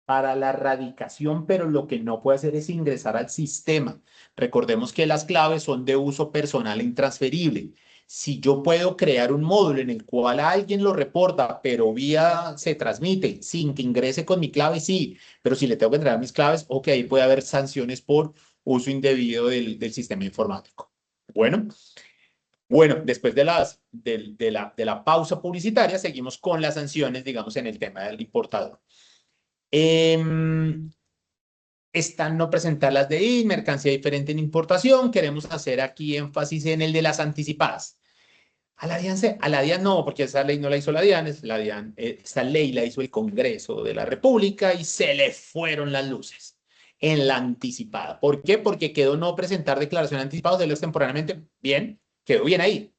Speaker 3: la radicación, pero lo que no puede hacer es ingresar al sistema. Recordemos que las claves son de uso personal e intransferible. Si yo puedo crear un módulo en el cual alguien lo reporta, pero vía se transmite sin que ingrese con mi clave, sí, pero si le tengo que entregar mis claves, ok, ahí puede haber sanciones por uso indebido del sistema informático. Bueno, después de la pausa publicitaria, seguimos con las sanciones, digamos, en el tema del importador. Están no presentar las de I, mercancía diferente en importación. Queremos hacer aquí énfasis en el de las anticipadas. A la DIAN no, porque esa ley no la hizo la DIAN, esta ley la hizo el Congreso de la República y se le fueron las luces en la anticipada. ¿Por qué? Porque quedó no presentar declaración anticipada de temporalmente. Bien, quedó bien ahí.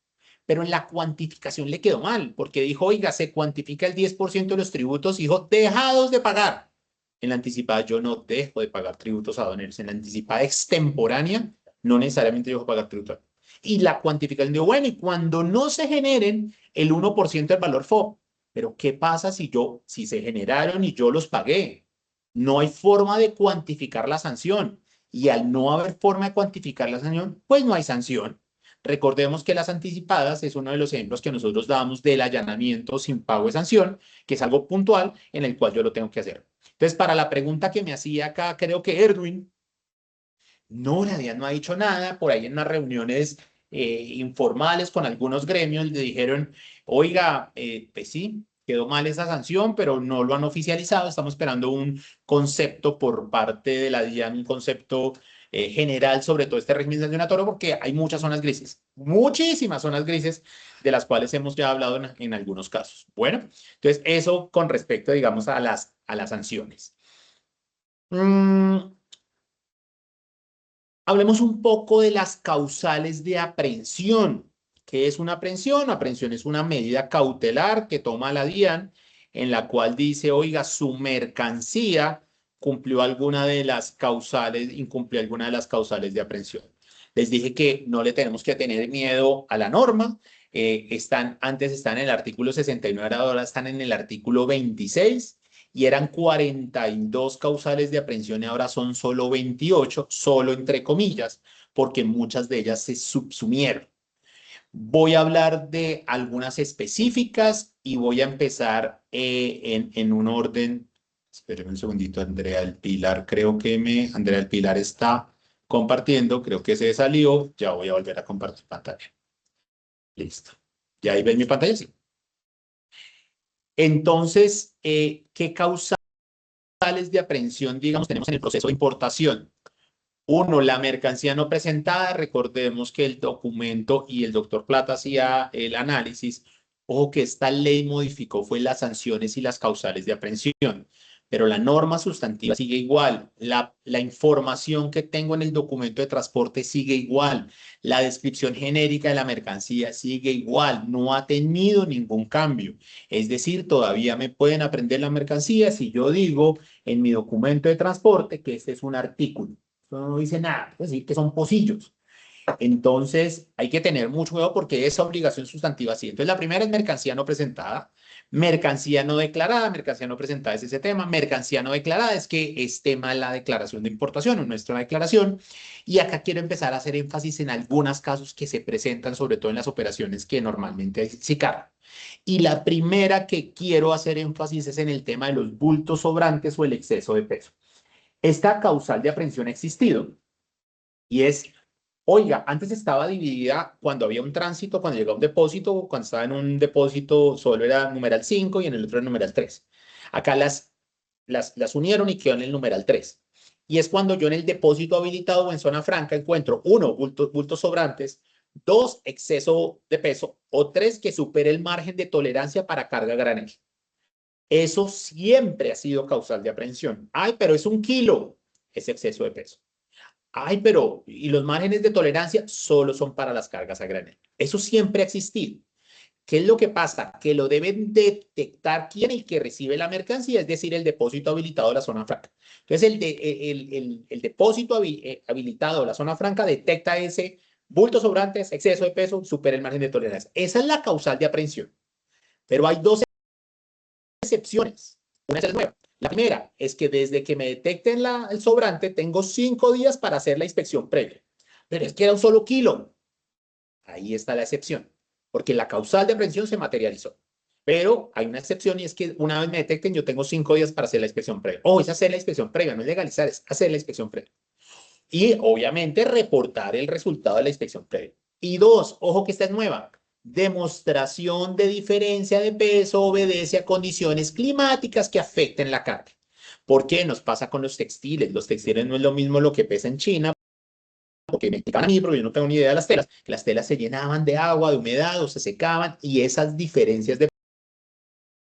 Speaker 3: Pero en la cuantificación le quedó mal, porque dijo, oiga, se cuantifica el 10% de los tributos, hijo, dejados de pagar. En la anticipada yo no dejo de pagar tributos aduaneros. En la anticipada extemporánea no necesariamente dejo de pagar tributos. Y la cuantificación de, bueno, y cuando no se generen el 1% del valor FOB, pero ¿qué pasa si se generaron y yo los pagué? No hay forma de cuantificar la sanción. Y al no haber forma de cuantificar la sanción, pues no hay sanción. Recordemos que las anticipadas es uno de los ejemplos que nosotros damos del allanamiento sin pago de sanción, que es algo puntual en el cual yo lo tengo que hacer. Entonces, para la pregunta que me hacía acá, creo que Erwin, No, la DIAN no ha dicho nada. Por ahí en unas reuniones informales con algunos gremios le dijeron, oiga, pues sí, quedó mal esa sanción, pero no lo han oficializado. Estamos esperando un concepto por parte de la DIAN, un concepto general sobre todo este régimen sancionatorio, porque hay muchas zonas grises, muchísimas zonas grises, de las cuales hemos ya hablado en algunos casos. Bueno, entonces eso con respecto, digamos, a las sanciones. Hablemos un poco de las causales de aprehensión. ¿Qué es una aprehensión? Aprehensión es una medida cautelar que toma la DIAN en la cual dice, oiga, su mercancía cumplió alguna de las causales, incumplió alguna de las causales de aprehensión. Les dije que no le tenemos que tener miedo a la norma. Antes están en el artículo 69, ahora están en el artículo 26 y eran 42 causales de aprehensión y ahora son solo 28, solo entre comillas, porque muchas de ellas se subsumieron. Voy a hablar de algunas específicas y voy a empezar en un orden. Espérenme un segundito, Andrea del Pilar, Andrea del Pilar está compartiendo, creo que se salió, ya voy a volver a compartir pantalla. Listo. ¿Ya ahí ven mi pantalla? Sí. Entonces, ¿qué causales de aprehensión, digamos, tenemos en el proceso de importación? Uno, la mercancía no presentada. Recordemos que el documento y el doctor Plata hacía el análisis. Ojo que esta ley modificó fue las sanciones y las causales de aprehensión, pero la norma sustantiva sigue igual. La información que tengo en el documento de transporte sigue igual. La descripción genérica de la mercancía sigue igual. No ha tenido ningún cambio. Es decir, todavía me pueden aprender la mercancía si yo digo en mi documento de transporte que este es un artículo. Eso no dice nada, es decir, que son pocillos. Entonces, hay que tener mucho cuidado porque esa obligación sustantiva sí. Entonces, la primera es mercancía no presentada, mercancía no declarada, mercancía no presentada es ese tema, mercancía no declarada es que es tema de la declaración de importación o nuestra declaración. Y acá quiero empezar a hacer énfasis en algunos casos que se presentan, sobre todo en las operaciones que normalmente se cargan. Y la primera que quiero hacer énfasis es en el tema de los bultos sobrantes o el exceso de peso. Esta causal de aprehensión ha existido y es, oiga, antes estaba dividida cuando había un tránsito, cuando llegaba un depósito, cuando estaba en un depósito solo era numeral 5 y en el otro era numeral 3. Acá las unieron y quedó en el numeral 3. Y es cuando yo en el depósito habilitado o en zona franca encuentro, 1, bultos sobrantes, 2, exceso de peso, o 3, que supere el margen de tolerancia para carga granel. Eso siempre ha sido causal de aprehensión. Ay, pero es 1 kilo, es exceso de peso. Ay, pero y los márgenes de tolerancia solo son para las cargas a granel. Eso siempre ha existido. ¿Qué es lo que pasa? Que lo deben detectar quién es el que recibe la mercancía, es decir, el depósito habilitado de la zona franca. Entonces, el depósito habilitado de la zona franca detecta ese bulto sobrantes, exceso de peso, supera el margen de tolerancia. Esa es la causal de aprehensión. Pero hay dos excepciones. Una es nueva. La primera es que desde que me detecten el sobrante, tengo 5 días para hacer la inspección previa. Pero es que era un solo kilo. Ahí está la excepción, porque la causal de aprehensión se materializó. Pero hay una excepción y es que una vez me detecten, yo tengo 5 días para hacer la inspección previa. Es hacer la inspección previa, no es legalizar, es hacer la inspección previa. Y obviamente reportar el resultado de la inspección previa. Y 2, ojo que esta es nueva. Demostración de diferencia de peso obedece a condiciones climáticas que afecten la carga. ¿Por qué nos pasa con los textiles? Los textiles no es lo mismo lo que pesa en China, porque me explicaban a mí, porque yo no tengo ni idea de las telas, que las telas se llenaban de agua, de humedad o se secaban y esas diferencias de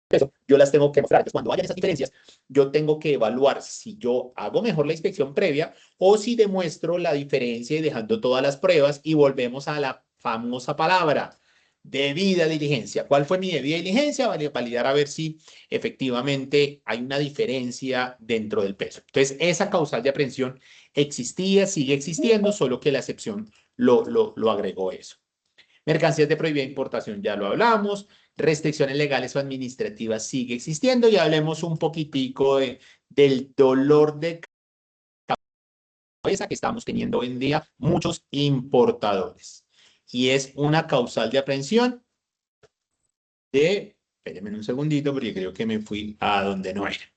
Speaker 3: peso yo las tengo que mostrar. Entonces, cuando hayan esas diferencias, yo tengo que evaluar si yo hago mejor la inspección previa o si demuestro la diferencia y dejando todas las pruebas y volvemos a la famosa palabra debida diligencia. ¿Cuál fue mi debida diligencia? Validar a ver si efectivamente hay una diferencia dentro del peso. Entonces, esa causal de aprehensión existía, sigue existiendo, solo que la excepción lo agregó eso. Mercancías de prohibida importación, ya lo hablamos. Restricciones legales o administrativas sigue existiendo y hablemos un poquitico del dolor de cabeza que estamos teniendo hoy en día muchos importadores. Y es una causal de aprehensión espérenme un segundito porque creo que me fui a donde no era.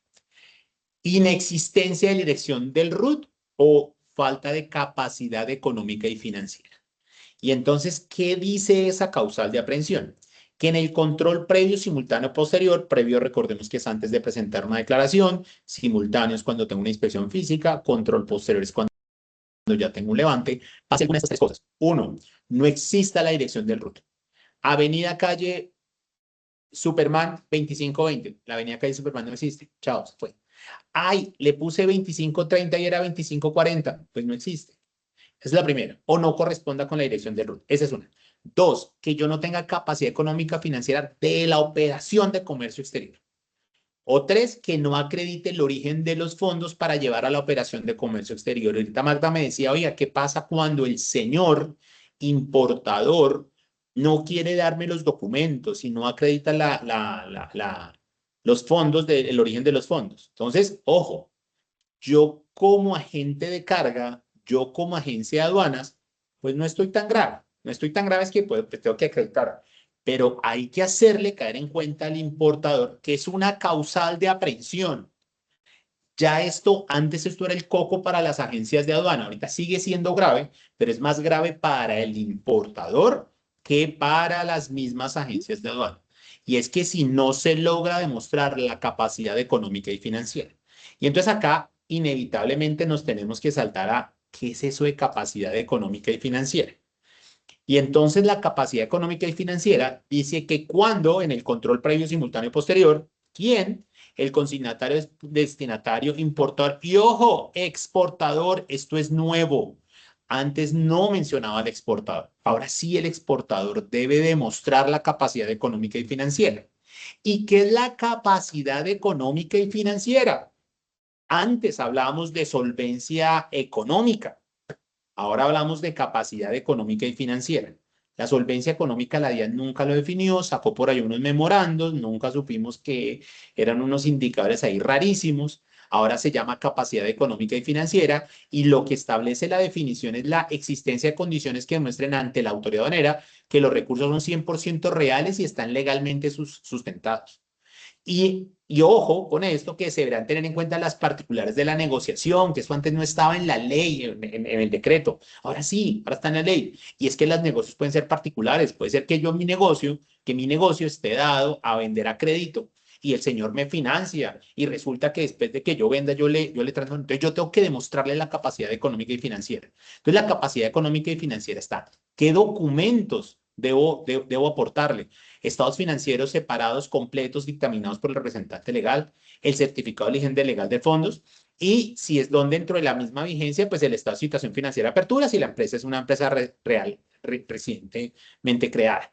Speaker 3: Inexistencia de dirección del RUT o falta de capacidad económica y financiera. Y entonces, ¿qué dice esa causal de aprehensión? Que en el control previo, simultáneo, posterior, previo recordemos que es antes de presentar una declaración, simultáneo es cuando tengo una inspección física, control posterior es cuando ya tengo un levante, pase alguna de estas tres cosas. Uno, no exista la dirección del RUT. Avenida Calle Superman 2520. La avenida Calle Superman no existe. Chao, se fue. Ay, le puse 2530 y era 2540. Pues no existe. Esa es la primera. O no corresponda con la dirección del RUT. Esa es una. Dos, que yo no tenga capacidad económica financiera de la operación de comercio exterior. O tres, que no acredite el origen de los fondos para llevar a la operación de comercio exterior. Ahorita Magda me decía, oiga, ¿qué pasa cuando el señor importador no quiere darme los documentos y no acredita los fondos, el origen de los fondos? Entonces, ojo, yo como agente de carga, yo como agencia de aduanas, pues no estoy tan grave. No estoy tan grave, es que pues, tengo que acreditar. Pero hay que hacerle caer en cuenta al importador que es una causal de aprehensión. Ya antes esto era el coco para las agencias de aduana. Ahorita sigue siendo grave, pero es más grave para el importador que para las mismas agencias de aduana. Y es que si no se logra demostrar la capacidad económica y financiera. Y entonces acá inevitablemente nos tenemos que saltar a qué es eso de capacidad económica y financiera. Y entonces la capacidad económica y financiera dice que cuando en el control previo, simultáneo y posterior, ¿quién? El consignatario, destinatario, importador y, ojo, exportador. Esto es nuevo. Antes no mencionaba al exportador. Ahora sí el exportador debe demostrar la capacidad económica y financiera. ¿Y qué es la capacidad económica y financiera? Antes hablábamos de solvencia económica. Ahora hablamos de capacidad económica y financiera. La solvencia económica la DIAN nunca lo definió, sacó por ahí unos memorandos, nunca supimos que eran unos indicadores ahí rarísimos. Ahora se llama capacidad económica y financiera y lo que establece la definición es la existencia de condiciones que demuestren ante la autoridad aduanera que los recursos son 100% reales y están legalmente sustentados. Y ojo con esto, que se deberán tener en cuenta las particulares de la negociación, que eso antes no estaba en la ley, en el decreto. Ahora sí, ahora está en la ley. Y es que los negocios pueden ser particulares. Puede ser que mi negocio esté dado a vender a crédito y el señor me financia y resulta que después de que yo venda, yo le transfiero. Entonces yo tengo que demostrarle la capacidad económica y financiera. Entonces la capacidad económica y financiera está. ¿Qué documentos debo aportarle? Estados financieros separados, completos, dictaminados por el representante legal, el certificado de origen legal de fondos y si es donde dentro de la misma vigencia, pues el estado de situación financiera de apertura, si la empresa es una empresa recientemente creada.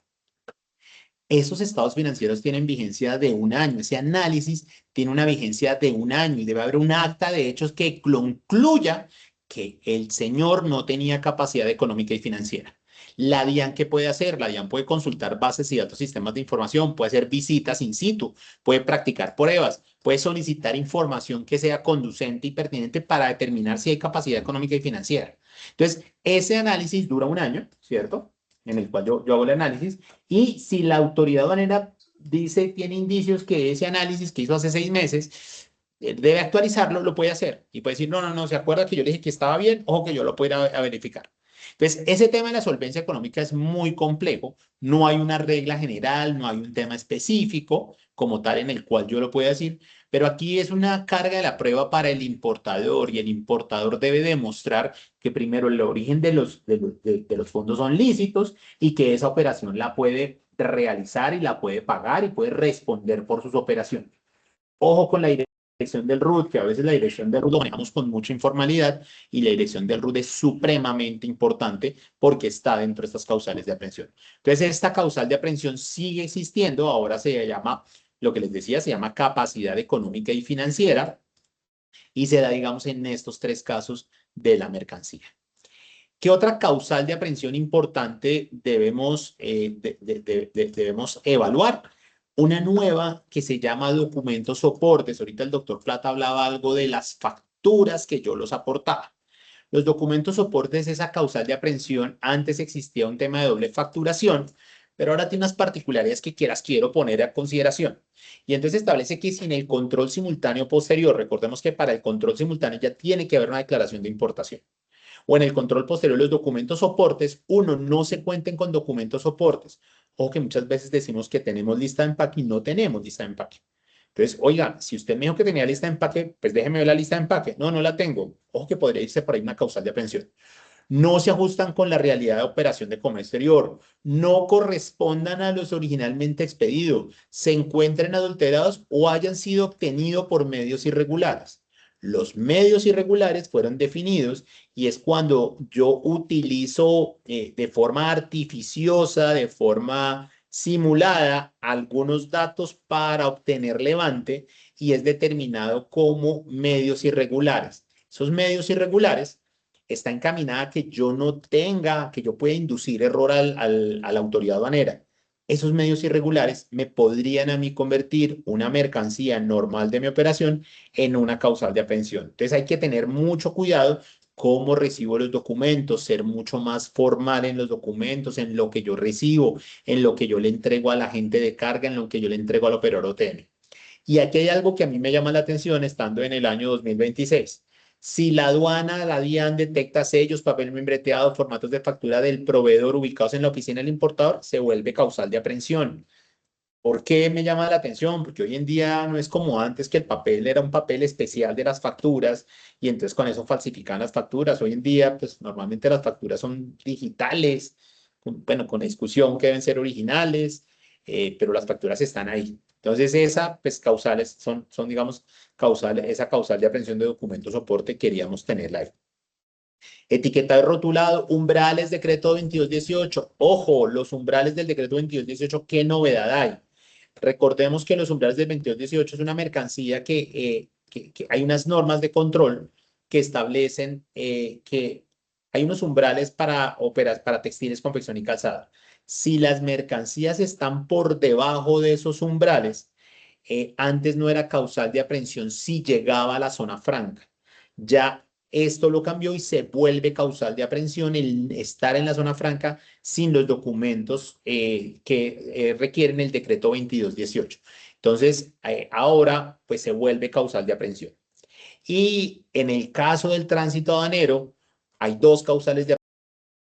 Speaker 3: Esos estados financieros tienen vigencia de un año. Ese análisis tiene una vigencia de un año y debe haber un acta de hechos que concluya que el señor no tenía capacidad económica y financiera. La DIAN, ¿qué puede hacer? La DIAN puede consultar bases y datos, sistemas de información, puede hacer visitas in situ, puede practicar pruebas, puede solicitar información que sea conducente y pertinente para determinar si hay capacidad económica y financiera. Entonces, ese análisis dura un año, ¿cierto? En el cual yo hago el análisis y si la autoridad aduanera tiene indicios que ese análisis que hizo hace 6 meses debe actualizarlo, lo puede hacer y puede decir, no, se acuerda que yo le dije que estaba bien, ojo que yo lo puedo ir a verificar. Entonces, ese tema de la solvencia económica es muy complejo, no hay una regla general, no hay un tema específico como tal en el cual yo lo pueda decir, pero aquí es una carga de la prueba para el importador y el importador debe demostrar que primero el origen de los fondos son lícitos y que esa operación la puede realizar y la puede pagar y puede responder por sus operaciones. Ojo con la dirección del RUT, que a veces la dirección del RUT lo manejamos con mucha informalidad y la dirección del RUT es supremamente importante porque está dentro de estas causales de aprehensión. Entonces, esta causal de aprehensión sigue existiendo, ahora se llama, lo que les decía, se llama capacidad económica y financiera y se da, digamos, en estos 3 casos de la mercancía. ¿Qué otra causal de aprehensión importante debemos evaluar? Una nueva que se llama documentos soportes. Ahorita el doctor Plata hablaba algo de las facturas que yo los aportaba. Los documentos soportes, esa causal de aprehensión, antes existía un tema de doble facturación, pero ahora tiene unas particularidades que quiero poner a consideración. Y entonces establece que sin el control simultáneo posterior, recordemos que para el control simultáneo ya tiene que haber una declaración de importación. o en el control posterior los documentos soportes, uno, no se cuenten con documentos soportes. O que muchas veces decimos que tenemos lista de empaque y no tenemos lista de empaque. Entonces, oiga, si usted me dijo que tenía lista de empaque, pues déjeme ver la lista de empaque. No, no la tengo. Ojo que podría irse por ahí una causal de aprehensión. No se ajustan con la realidad de operación de comercio exterior, no correspondan a los originalmente expedidos, se encuentren adulterados o hayan sido obtenidos por medios irregulares. Los medios irregulares fueron definidos y es cuando yo utilizo de forma artificiosa, de forma simulada, algunos datos para obtener levante y es determinado como medios irregulares. Esos medios irregulares está encaminada a que yo no tenga, que yo pueda inducir error a la autoridad aduanera. Esos medios irregulares me podrían a mí convertir una mercancía normal de mi operación en una causal de aprehensión. Entonces hay que tener mucho cuidado cómo recibo los documentos, ser mucho más formal en los documentos, en lo que yo recibo, en lo que yo le entrego a la agente de carga, en lo que yo le entrego al operador OTM. Y aquí hay algo que a mí me llama la atención estando en el año 2026. Si la aduana, la DIAN detecta sellos, papel membreteado, formatos de factura del proveedor ubicados en la oficina del importador, se vuelve causal de aprehensión. ¿Por qué me llama la atención? Porque hoy en día no es como antes que el papel era un papel especial de las facturas y entonces con eso falsifican las facturas. Hoy en día, pues normalmente las facturas son digitales, bueno, con discusión que deben ser originales, pero las facturas están ahí. Entonces esa, pues causales, son digamos, esa causal de aprehensión de documentos soporte queríamos tenerla ahí. Etiqueta de rotulado, umbrales, decreto 2218. Ojo, los umbrales del decreto 2218, ¿qué novedad hay? Recordemos que los umbrales del 2218 es una mercancía que hay unas normas de control que establecen que hay unos umbrales para textiles, confección y calzado. Si las mercancías están por debajo de esos umbrales, antes no era causal de aprehensión si llegaba a la zona franca. Ya esto lo cambió y se vuelve causal de aprehensión el estar en la zona franca sin los documentos que requieren el decreto 2218. Entonces, ahora pues se vuelve causal de aprehensión. Y en el caso del tránsito aduanero, hay dos causales de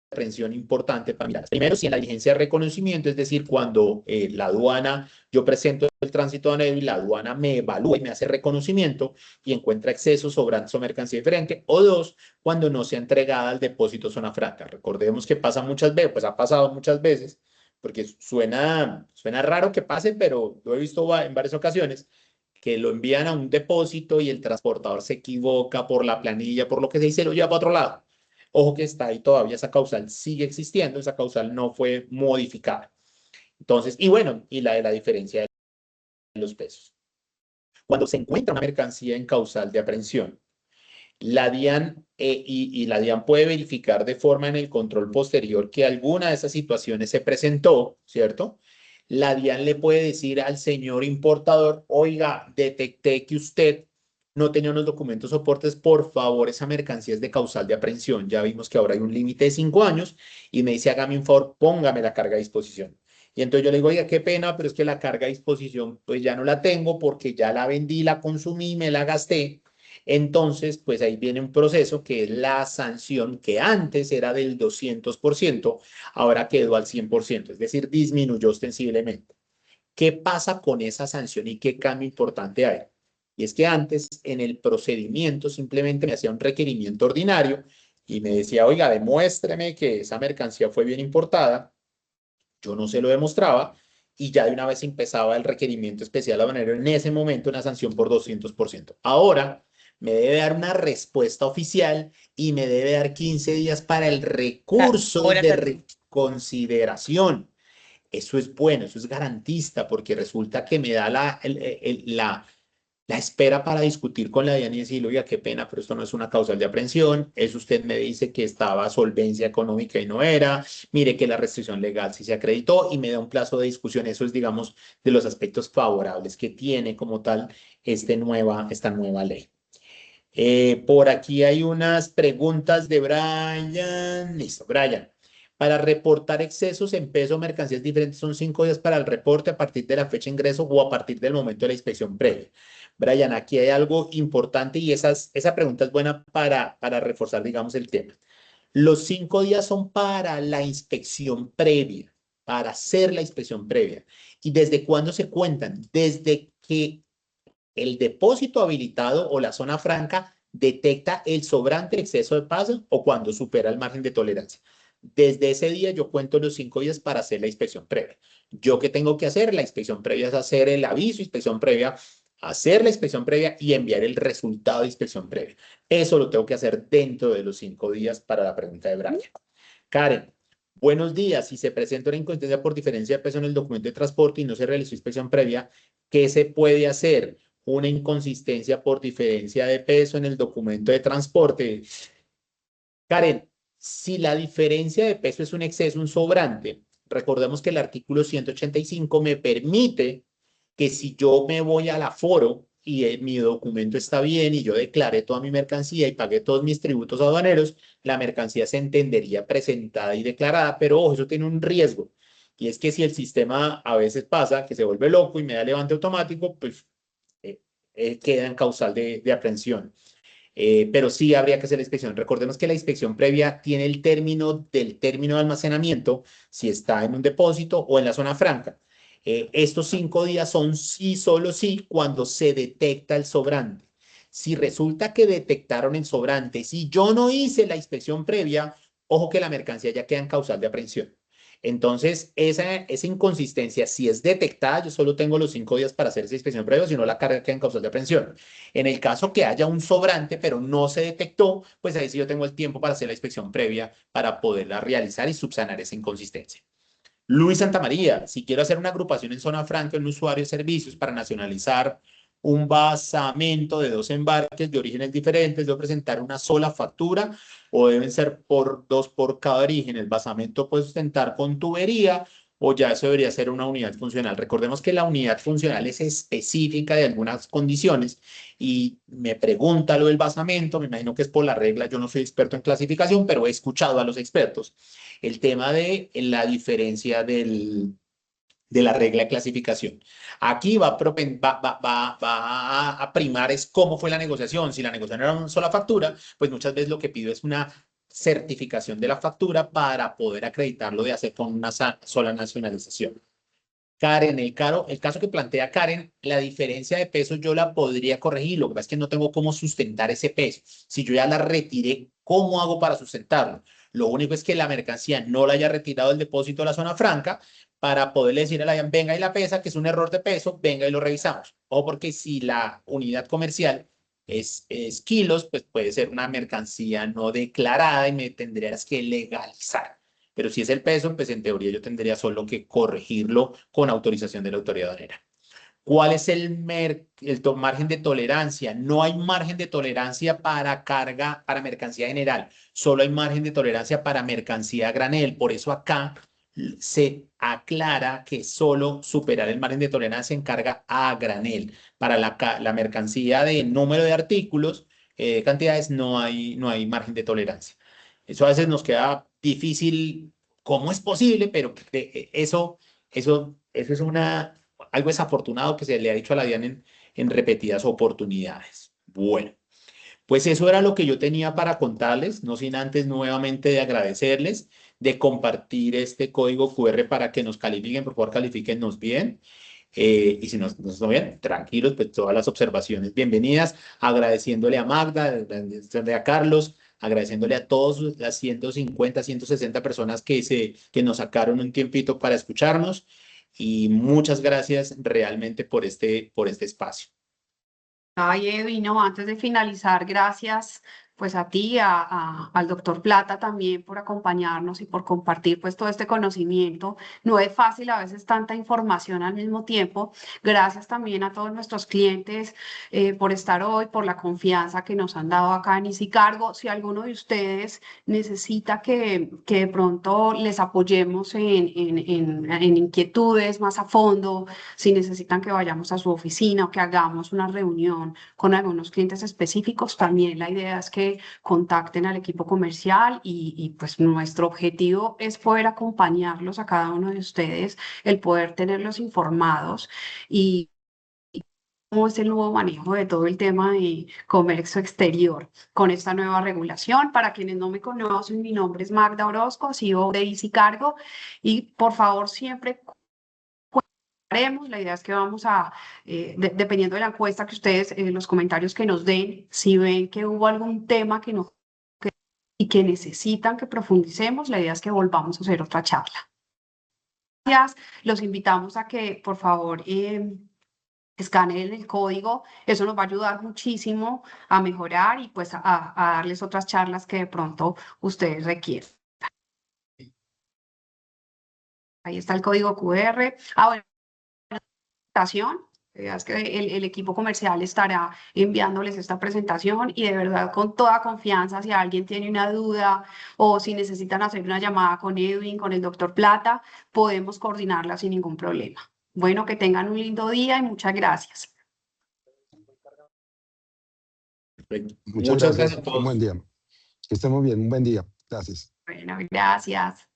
Speaker 3: aprehensión importante para mirar. Primero, si en la diligencia de reconocimiento, es decir, cuando la aduana, yo presento el tránsito aduanero y la aduana me evalúa y me hace reconocimiento y encuentra excesos, sobrantes o mercancía diferente. O dos, cuando no sea entregada al depósito zona franca. Recordemos que pasa muchas veces, pues ha pasado muchas veces, porque suena raro que pase, pero lo he visto en varias ocasiones, que lo envían a un depósito y el transportador se equivoca por la planilla, por lo que se dice, lo lleva para otro lado. Ojo que está ahí todavía, esa causal sigue existiendo, esa causal no fue modificada. Entonces, y bueno, y la de la diferencia de los pesos. Cuando se encuentra una mercancía en causal de aprehensión, la DIAN y la DIAN puede verificar de forma en el control posterior que alguna de esas situaciones se presentó, ¿cierto? La DIAN le puede decir al señor importador, oiga, detecté que usted no tenía unos documentos soportes, por favor, esa mercancía es de causal de aprehensión. Ya vimos que ahora hay un límite de 5 años y me dice, hágame un favor, póngame la carga a disposición. Y entonces yo le digo, oiga, qué pena, pero es que la carga a disposición pues ya no la tengo porque ya la vendí, la consumí, me la gasté. Entonces, pues ahí viene un proceso que es la sanción que antes era del 200%, ahora quedó al 100%, es decir, disminuyó ostensiblemente. ¿Qué pasa con esa sanción y qué cambio importante hay? Y es que antes en el procedimiento simplemente me hacía un requerimiento ordinario y me decía, oiga, demuéstreme que esa mercancía fue bien importada. Yo no se lo demostraba y ya de una vez empezaba el requerimiento especial aduanero en ese momento, una sanción por 200%. Ahora me debe dar una respuesta oficial y me debe dar 15 días para el recurso de reconsideración. Eso es bueno, eso es garantista porque resulta que me da la espera para discutir con la DIAN y decirle, oiga, qué pena, pero esto no es una causal de aprehensión, eso usted me dice que estaba solvencia económica y no era, mire que la restricción legal sí se acreditó y me da un plazo de discusión. Eso es, digamos, de los aspectos favorables que tiene como tal esta nueva ley. Por aquí hay unas preguntas de Brian. Listo, Brian. Para reportar excesos en peso o mercancías diferentes son 5 días para el reporte a partir de la fecha de ingreso o a partir del momento de la inspección previa. Brian, aquí hay algo importante y esa pregunta es buena para reforzar, digamos, el tema. Los 5 días son para la inspección previa, para hacer la inspección previa. ¿Y desde cuándo se cuentan? Desde que el depósito habilitado o la zona franca detecta el sobrante exceso de paso o cuando supera el margen de tolerancia. Desde ese día yo cuento los 5 días para hacer la inspección previa. ¿Yo qué tengo que hacer? La inspección previa es hacer el aviso, inspección previa, hacer la inspección previa y enviar el resultado de inspección previa. Eso lo tengo que hacer dentro de los 5 días para la pregunta de Brian. Karen, buenos días. Si se presenta una inconsistencia por diferencia de peso en el documento de transporte y no se realizó inspección previa, ¿qué se puede hacer? Una inconsistencia por diferencia de peso en el documento de transporte. Karen, si la diferencia de peso es un exceso, un sobrante, recordemos que el artículo 185 me permite que si yo me voy al aforo y mi documento está bien y yo declaré toda mi mercancía y pagué todos mis tributos aduaneros, la mercancía se entendería presentada y declarada, pero ojo, eso tiene un riesgo. Y es que si el sistema a veces pasa, que se vuelve loco y me da levante automático, pues queda en causal de aprehensión. Pero sí habría que hacer la inspección. Recordemos que la inspección previa tiene el término del término de almacenamiento, si está en un depósito o en la zona franca. Estos 5 días son sí, solo sí, cuando se detecta el sobrante. Si resulta que detectaron el sobrante, si yo no hice la inspección previa, ojo que la mercancía ya queda en causal de aprehensión. Entonces, esa inconsistencia, si es detectada, yo solo tengo los 5 días para hacer esa inspección previa, si no, la carga queda en causal de aprehensión. En el caso que haya un sobrante, pero no se detectó, pues ahí sí yo tengo el tiempo para hacer la inspección previa para poderla realizar y subsanar esa inconsistencia. Luis Santamaría, si quiero hacer una agrupación en zona franca en un usuario de servicios para nacionalizar un basamento de 2 embarques de orígenes diferentes, debo presentar una sola factura o deben ser dos por cada origen. El basamento puede sustentar con tubería o ya eso debería ser una unidad funcional. Recordemos que la unidad funcional es específica de algunas condiciones y me pregunta lo del basamento, me imagino que es por la regla, yo no soy experto en clasificación, pero he escuchado a los expertos el tema de la diferencia de la regla de clasificación. Aquí va a primar es cómo fue la negociación. Si la negociación era una sola factura, pues muchas veces lo que pido es una certificación de la factura para poder acreditarlo de hacer con una sola nacionalización. Karen, el caso que plantea Karen, la diferencia de peso yo la podría corregir. Lo que pasa es que no tengo cómo sustentar ese peso. Si yo ya la retiré, ¿cómo hago para sustentarlo? Lo único es que la mercancía no la haya retirado del depósito de la zona franca para poderle decir a la venga y la pesa, que es un error de peso, venga y lo revisamos. O porque si la unidad comercial es kilos, pues puede ser una mercancía no declarada y me tendrías que legalizar. Pero si es el peso, pues en teoría yo tendría solo que corregirlo con autorización de la autoridad aduanera. ¿Cuál es el margen de tolerancia? No hay margen de tolerancia para carga, para mercancía general. Solo hay margen de tolerancia para mercancía a granel. Por eso acá se aclara que solo superar el margen de tolerancia en carga a granel. Para la mercancía de número de artículos, cantidades, no hay margen de tolerancia. Eso a veces nos queda difícil. ¿Cómo es posible? Pero eso es algo desafortunado que se le ha dicho a la DIAN en repetidas oportunidades. Bueno, pues eso era lo que yo tenía para contarles, no sin antes nuevamente de agradecerles, de compartir este código QR para que nos califiquen, por favor, califíquennos bien. Y si nos están bien, tranquilos, pues todas las observaciones bienvenidas, agradeciéndole a Magda, agradeciéndole a Carlos, agradeciéndole a todas las 150, 160 personas que nos sacaron un tiempito para escucharnos y muchas gracias realmente por este espacio.
Speaker 1: Ay, Edwin, no, antes de finalizar, gracias pues a ti, al doctor Plata también por acompañarnos y por compartir pues todo este conocimiento. No es fácil a veces tanta información al mismo tiempo. Gracias también a todos nuestros clientes por estar hoy, por la confianza que nos han dado acá en Easy Cargo. Si alguno de ustedes necesita que de pronto les apoyemos en inquietudes más a fondo, si necesitan que vayamos a su oficina o que hagamos una reunión con algunos clientes específicos, también la idea es que contacten al equipo comercial pues nuestro objetivo es poder acompañarlos a cada uno de ustedes, el poder tenerlos informados y cómo es el nuevo manejo de todo el tema de comercio exterior con esta nueva regulación. Para quienes no me conocen, mi nombre es Magda Orozco, CEO de Easy Cargo, y por favor siempre haremos. La idea es que vamos a, dependiendo de la encuesta que ustedes, los comentarios que nos den, si ven que hubo algún tema que no y que necesitan que profundicemos, la idea es que volvamos a hacer otra charla. Gracias, los invitamos a que por favor escaneen el código, eso nos va a ayudar muchísimo a mejorar y pues a darles otras charlas que de pronto ustedes requieren. Ahí está el código QR. Bueno, presentación. Es que el equipo comercial estará enviándoles esta presentación y de verdad con toda confianza, si alguien tiene una duda o si necesitan hacer una llamada con Edwin, con el doctor Plata, podemos coordinarla sin ningún problema. Bueno, que tengan un lindo día y muchas gracias.
Speaker 3: Perfecto.
Speaker 2: Muchas
Speaker 3: Muchas
Speaker 2: gracias.
Speaker 3: gracias a
Speaker 2: Un buen
Speaker 3: todos.
Speaker 2: día. Que estén muy bien. Un buen día. Gracias.
Speaker 1: Bueno, gracias.